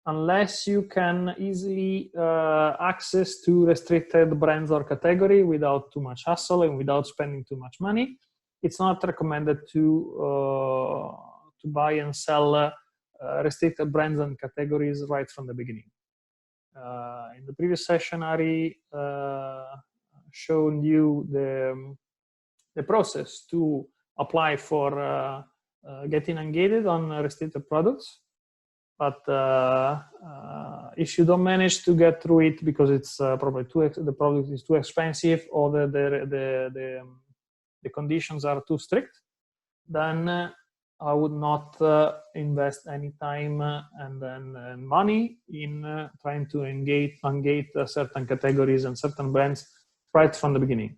Speaker 1: unless you can easily access to restricted brands or category without too much hassle and without spending too much money, it's not recommended to buy and sell restricted brands and categories right from the beginning. In the previous session, Ari showed you the process to apply for getting engaged on restricted products. But if you don't manage to get through it because it's probably the product is too expensive or the conditions are too strict, then I would not invest any time and money in trying to engage certain categories and certain brands right from the beginning.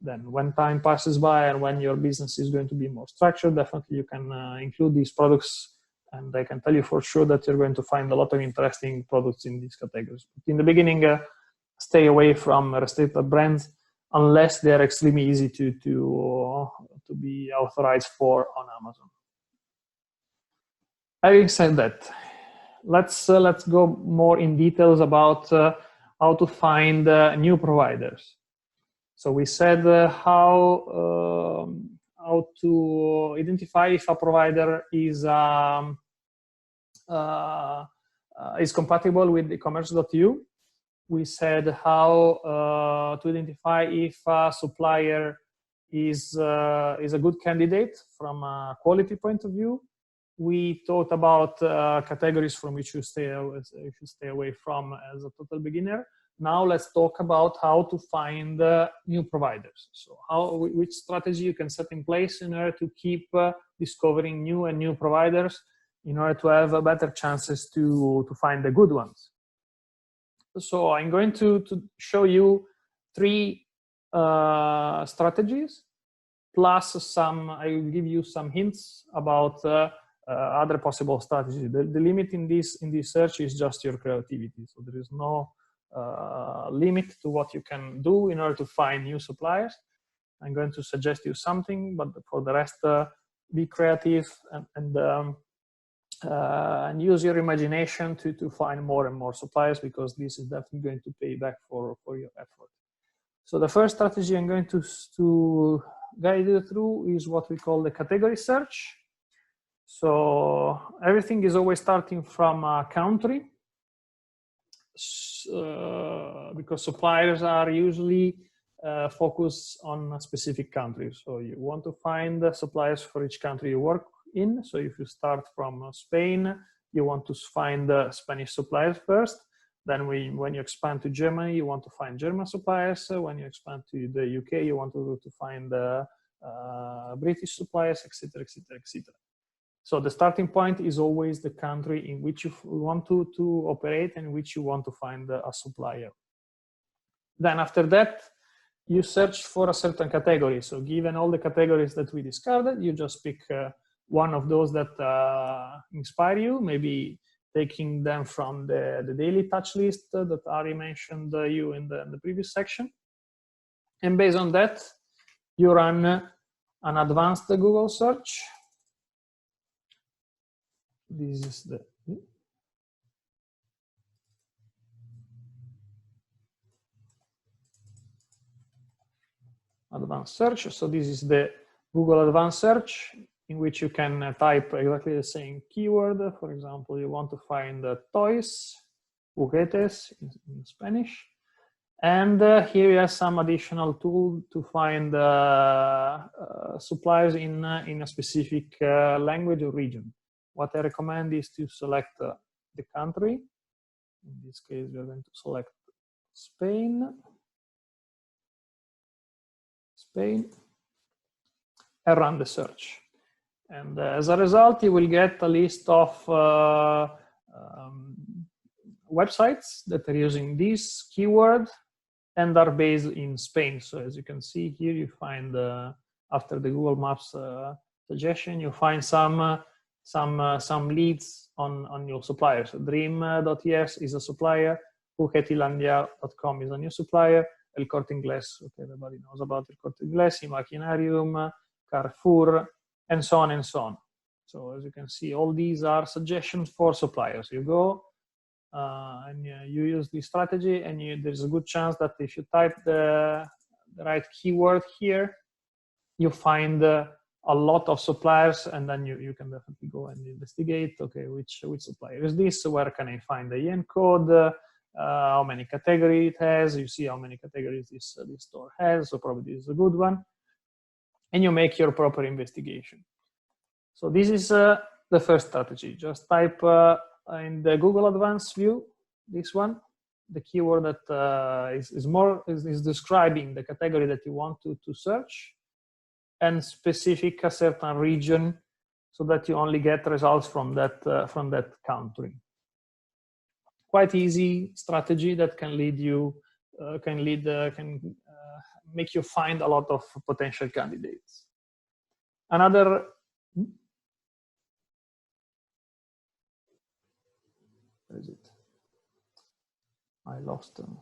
Speaker 1: Then when time passes by and when your business is going to be more structured, definitely you can include these products, and I can tell you for sure that you're going to find a lot of interesting products in these categories. But in the beginning, stay away from restricted brands unless they're extremely easy to be authorized for on Amazon. Having said that, let's go more in details about how to find new providers. So we said how to identify if a provider is compatible with e-commerce.eu. We said how to identify if a supplier is a good candidate from a quality point of view. We talked about categories from which you should stay away from as a total beginner. Now let's talk about how to find new providers. So which strategy you can set in place in order to keep discovering new providers in order to have better chances to find the good ones. So I'm going to show you 3 strategies, plus I will give you some hints about other possible strategies. The limit in this search is just your creativity. So there is no limit to what you can do in order to find new suppliers. I'm going to suggest you something, but for the rest, be creative and use your imagination to find more and more suppliers, because this is definitely going to pay back for your effort. So the first strategy I'm going to guide you through is what we call the category search. So everything is always starting from a country, because suppliers are usually focused on a specific country. So you want to find suppliers for each country you work in. So if you start from Spain, you want to find Spanish suppliers first. Then when you expand to Germany, you want to find German suppliers. When you expand to the UK, you want to find British suppliers, etc., etc., etc. So the starting point is always the country in which you want to operate and in which you want to find a supplier. Then after that, you search for a certain category. So given all the categories that we discarded, you just pick one of those that inspire you, maybe taking them from the daily touch list that Ari mentioned you in the previous section. And based on that, you run an advanced Google search. This is the advanced search. So this is the Google advanced search, in which you can type exactly the same keyword. For example, you want to find toys, juguetes in Spanish. And here you have some additional tool to find suppliers in a specific language or region. what I recommend is to select the country. In this case, we are going to select Spain, and run the search. And as a result, you will get a list of websites that are using this keyword and are based in Spain. So as you can see here, you find after the Google Maps suggestion, you find some leads on your suppliers. Dream.es is a supplier. Buchetilandia.com is a new supplier. El Corte Inglés, okay, everybody knows about El Corte Inglés, Imaginarium, Carrefour, and so on and so on. So as you can see, all these are suggestions for suppliers. You go and you use this strategy, and there's a good chance that if you type the right keyword here, you find a lot of suppliers, and then you can definitely go and investigate, okay, which supplier is this, where can I find the IN code, how many categories it has, you see how many categories this store has, so probably this is a good one, and you make your proper investigation. So this is the first strategy. Just type in the Google Advanced View, this one, the keyword that is describing the category that you want to search, and specific a certain region, so that you only get results from that country. Quite easy strategy that can lead you, make you find a lot of potential candidates. Another. Where is it? I lost them.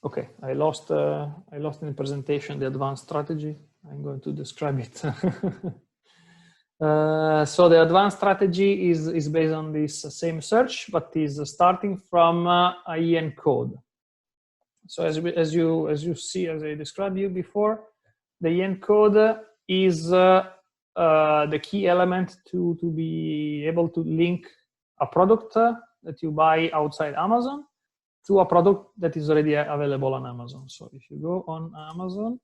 Speaker 1: Okay, I lost in the presentation the advanced strategy. I'm going to describe it. So the advanced strategy is based on this same search, but is starting from a EN code. So as you see, as I described you before, the EN code is the key element to be able to link a product that you buy outside Amazon to a product that is already available on Amazon. So if you go on Amazon,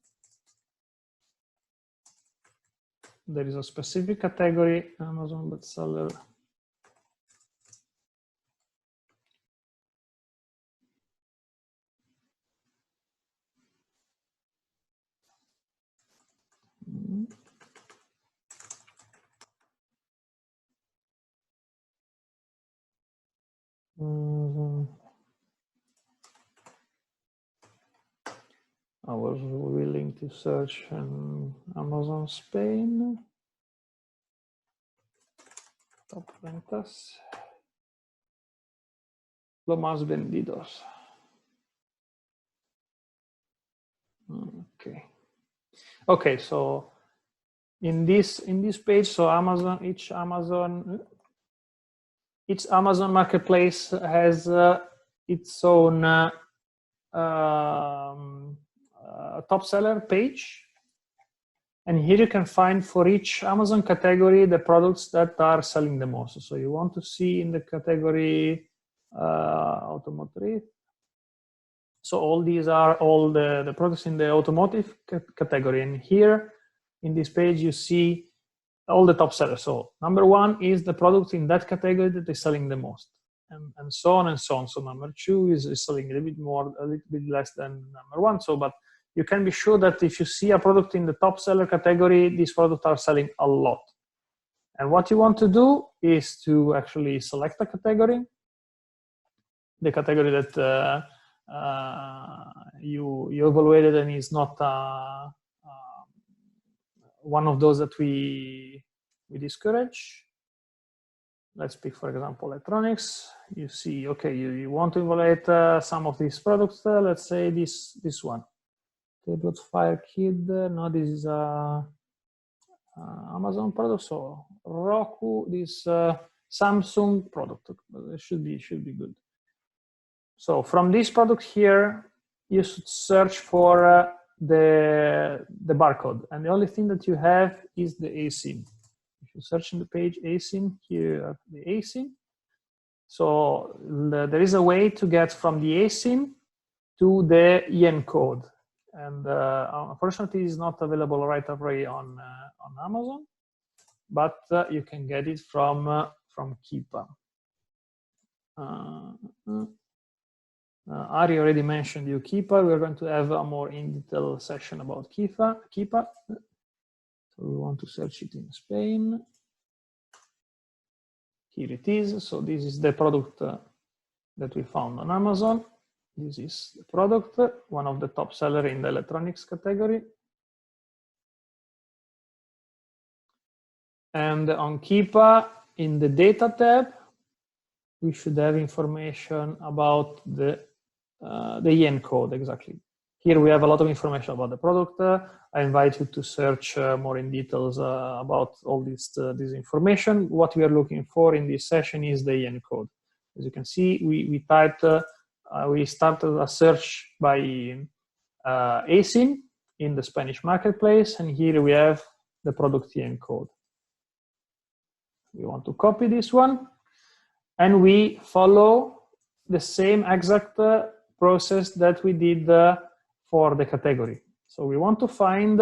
Speaker 1: there is a specific category, Amazon bestseller. I was willing to search Amazon Spain. Top ventas. Lo más vendidos. Okay, so in this page, so each Amazon marketplace has its own top seller page, and here you can find for each Amazon category the products that are selling the most. So you want to see in the category automotive. So all these are all the products in the automotive category, and here in this page you see all the top sellers. So number one is the product in that category that is selling the most, and so on and so on. So number two is selling a little bit more, a little bit less than number one. So, but you can be sure that if you see a product in the top seller category, these products are selling a lot. And what you want to do is to actually select a category, the category that you evaluated and is not one of those that we discourage. Let's pick, for example, electronics. You see, okay, you want to evaluate some of these products. Let's say this one. Tablet Fire Kid. No, this is a Amazon product. So Roku, this Samsung product. It should be good. So from this product here, you should search for the barcode, and the only thing that you have is the ASIN. If you search in the page ASIN, here the ASIN. So there is a way to get from the ASIN to the EN code, and unfortunately, it's not available right away on Amazon. but you can get it from Keepa. Ari already mentioned you Keepa. We're going to have a more in-detail session about Keepa. So we want to search it in Spain. Here it is. So this is the product that we found on Amazon. This is the product, one of the top sellers in the electronics category. And on Keepa, in the data tab, we should have information about the yen code, exactly. Here we have a lot of information about the product. I invite you to search more in details about all this information. What we are looking for in this session is the yen code. As you can see, we started a search by ASIN in the Spanish marketplace, and here we have the product yen code. We want to copy this one, and we follow the same exact process that we did for the category. So we want to find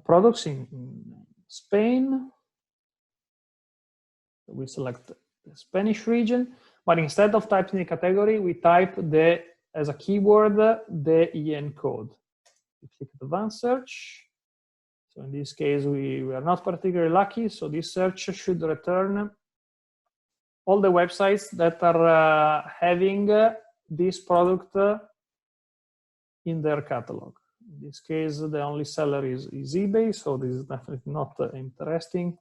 Speaker 1: products in Spain. We select the Spanish region, but instead of typing the category, we type as a keyword the yen code. We click Advanced Search. So in this case, we are not particularly lucky. So this search should return all the websites that are having this product in their catalog. In this case, the only seller is eBay, so this is definitely not interesting.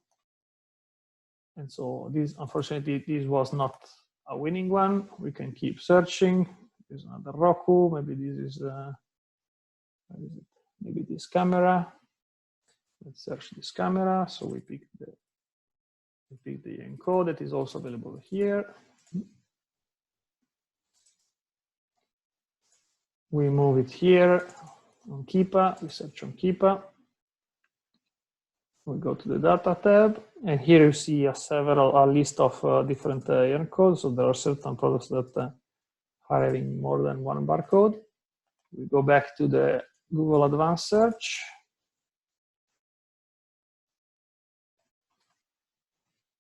Speaker 1: And so this, unfortunately, this was not a winning one. We can keep searching. There's another Roku. Maybe this is maybe this camera. Let's search this camera. So we pick the encode that is also available here. We move it here on Keepa. We search on Keepa. We go to the data tab, and here you see a list of different yen codes. So there are certain products that are having more than one barcode. We go back to the Google Advanced Search.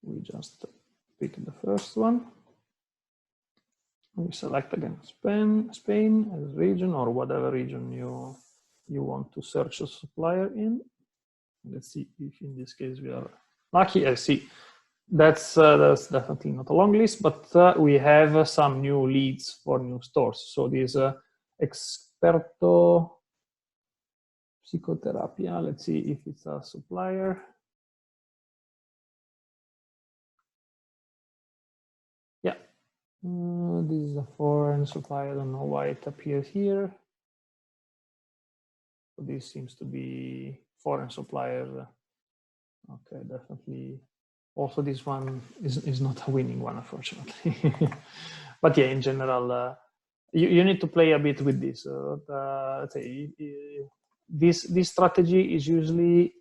Speaker 1: We just pick the first one. We select again Spain as region, or whatever region you want to search a supplier in. Let's see if in this case we are lucky. I see that's definitely not a long list, but we have some new leads for new stores. So this Experto Psicoterapia. Let's see if it's a supplier. Yeah, this is a foreign supplier. I don't know why it appears here. So this seems to be foreign supplier. Okay, definitely. Also, this one is not a winning one, unfortunately. But yeah, in general, you need to play a bit with this. Let's say this strategy is usually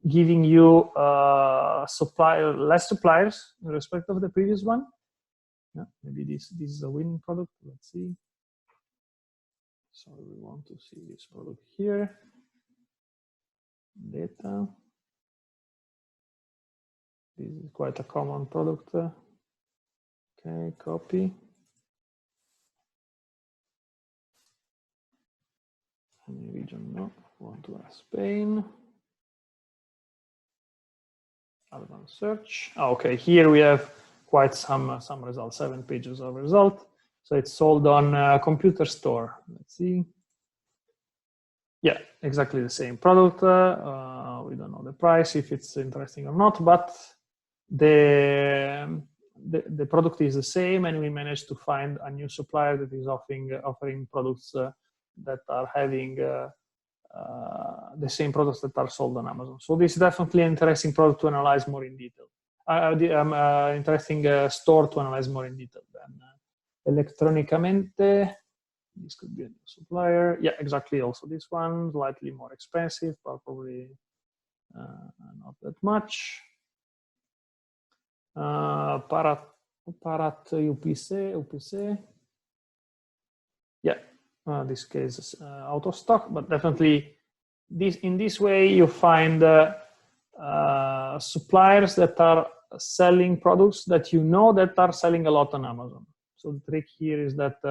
Speaker 1: giving you less suppliers in respect of the previous one. Yeah, maybe this is a winning product. Let's see. So we want to see this product here. Data. This is quite a common product. Okay, copy. Any region? No. Want to add Spain. Advanced search. Okay, here we have quite some results. 7 pages of result. So it's sold on computer store. Let's see. Yeah, exactly the same product. We don't know the price, if it's interesting or not, but the product is the same, and we managed to find a new supplier that is offering products that are having the same products that are sold on Amazon. So this is definitely an interesting product to analyze more in detail. Interesting store to analyze more in detail. Then Electronicamente. This could be a new supplier. Yeah, exactly. Also this one, slightly more expensive, but probably not that much. Parat UPC. Yeah, this case is out of stock, but definitely in this way, you find suppliers that are selling products that you know that are selling a lot on Amazon. So the trick here is that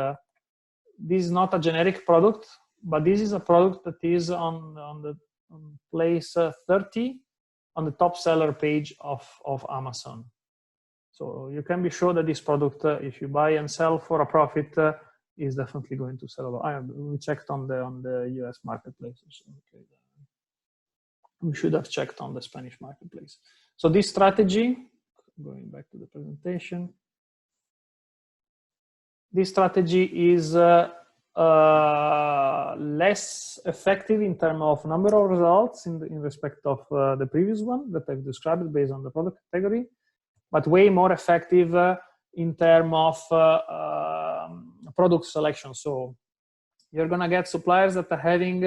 Speaker 1: this is not a generic product, but this is a product that is on place 30 on the top seller page of Amazon. So you can be sure that this product, if you buy and sell for a profit, is definitely going to sell a lot. We checked on the US marketplaces. Okay. We should have checked on the Spanish marketplace. So this strategy, going back to the presentation, this strategy is less effective in terms of number of results in respect of the previous one that I've described based on the product category, but way more effective in terms of product selection. So you're going to get suppliers that are having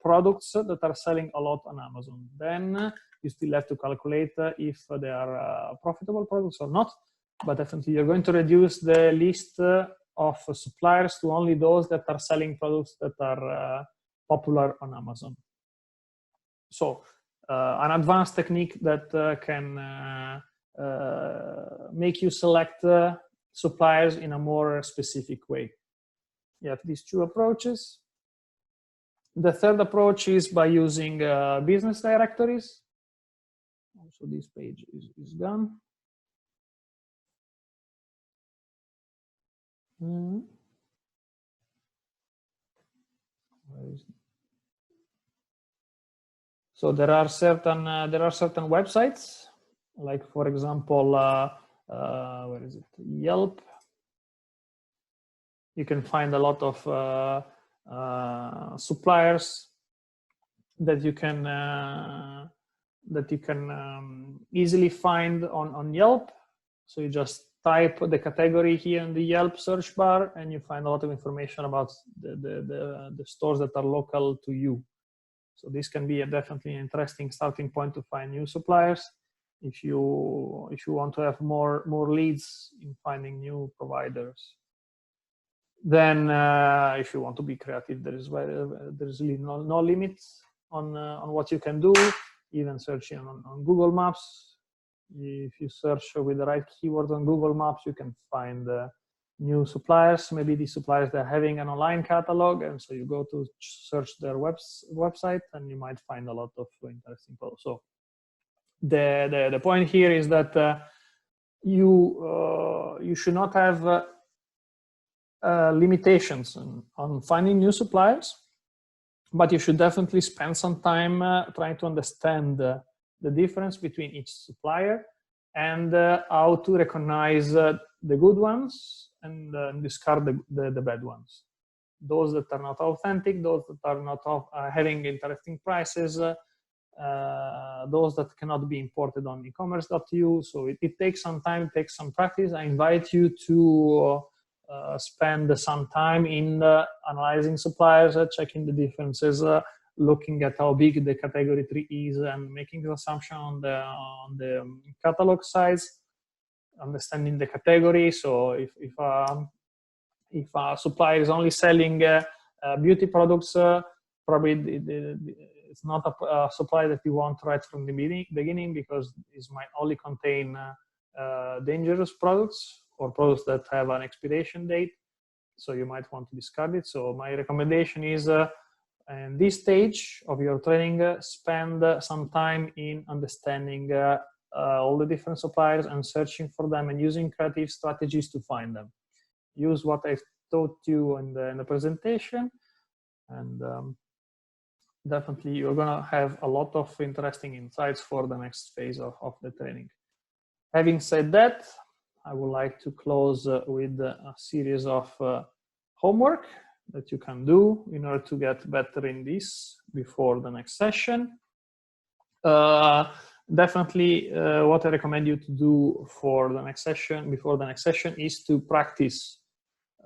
Speaker 1: products that are selling a lot on Amazon. Then you still have to calculate if they are profitable products or not, but definitely you're going to reduce the list of suppliers to only those that are selling products that are popular on Amazon. So an advanced technique that can make you select suppliers in a more specific way. You have these two approaches. The third approach is by using business directories. So this page is gone. Where is it? So there are certain websites, like for example, where is it? Yelp. You can find a lot of suppliers that you can easily find on Yelp. So you just type the category here in the Yelp search bar, and you find a lot of information about the stores that are local to you. So this can be definitely an interesting starting point to find new suppliers if you want to have more leads in finding new providers. Then if you want to be creative, there is really no limits on what you can do, even searching on Google Maps. If you search with the right keywords on Google Maps, you can find new suppliers. Maybe these suppliers, they're having an online catalog, and so you go to search their website, and you might find a lot of interesting products. So the point here is that you should not have limitations on finding new suppliers, but you should definitely spend some time trying to understand the difference between each supplier and how to recognize the good ones and discard the bad ones. Those that are not authentic, those that are not having interesting prices, those that cannot be imported on ecommerce.eu. So it takes some time, it takes some practice. I invite you to spend some time in analyzing suppliers, checking the differences, looking at how big the category tree is, and making the assumption on the catalog size, understanding the category. So if a supplier is only selling beauty products, probably it's not a supplier that you want right from the beginning, because it might only contain dangerous products or products that have an expiration date. So you might want to discard it. So my recommendation is, in this stage of your training, spend some time in understanding all the different suppliers and searching for them and using creative strategies to find them. Use what I've taught you in the presentation, and definitely you're gonna have a lot of interesting insights for the next phase of the training. Having said that, I would like to close with a series of homework that you can do in order to get better in this before the next session. Definitely what I recommend you to do for the next session, before the next session, is to practice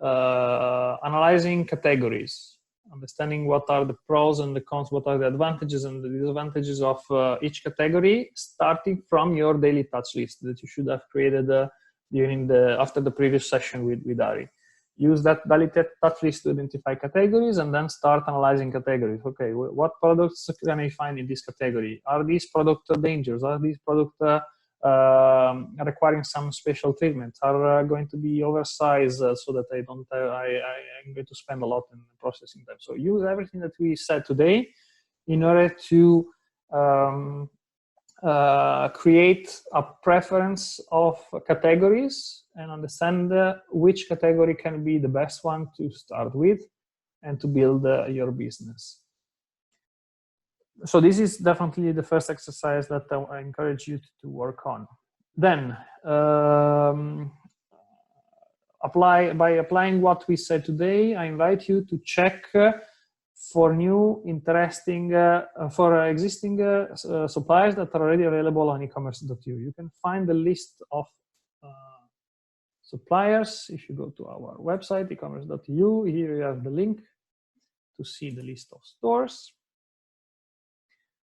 Speaker 1: analyzing categories, understanding what are the pros and the cons, what are the advantages and the disadvantages of each category, starting from your daily touch list that you should have created after the previous session with Ari. use that validated touch list to identify categories and then start analyzing categories. Okay, what products can I find in this category? Are these products dangerous? Are these products requiring some special treatment? Are going to be oversized so that I'm going to spend a lot in processing them? So use everything that we said today in order to create a preference of categories and understand which category can be the best one to start with and to build your business. So this is definitely the first exercise that I encourage you to work on. Then by applying what we said today, I invite you to check for new interesting, for existing suppliers that are already available on ecommerce.eu. You can find the list of suppliers if you go to our website, ecommerce.eu. Here you have the link to see the list of stores.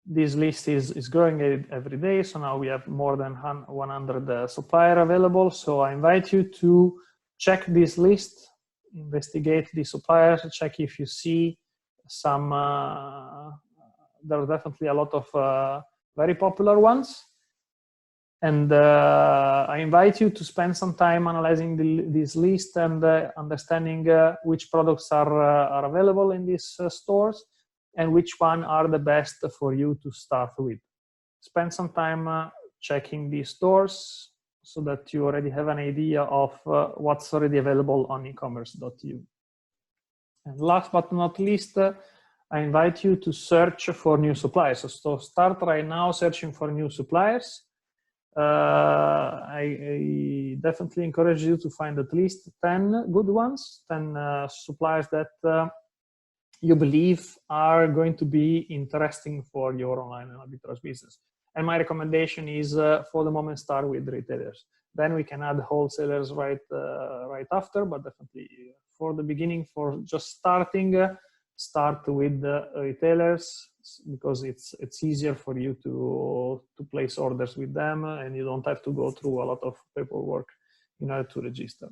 Speaker 1: This list is growing every day, so now we have more than 100 suppliers available. So I invite you to check this list, investigate the suppliers, check if you see some, there are definitely a lot of very popular ones. And I invite you to spend some time analyzing this list and understanding which products are available in these stores and which one are the best for you to start with. Spend some time checking these stores so that you already have an idea of what's already available on ecommerce.eu. And last but not least, I invite you to search for new suppliers. So start right now searching for new suppliers. I definitely encourage you to find at least 10 good ones, 10 suppliers that you believe are going to be interesting for your online and arbitrage business. And my recommendation is for the moment, start with retailers. Then we can add wholesalers right after, but definitely for the beginning, for just starting, start with retailers, because it's easier for you to place orders with them and you don't have to go through a lot of paperwork in order to register.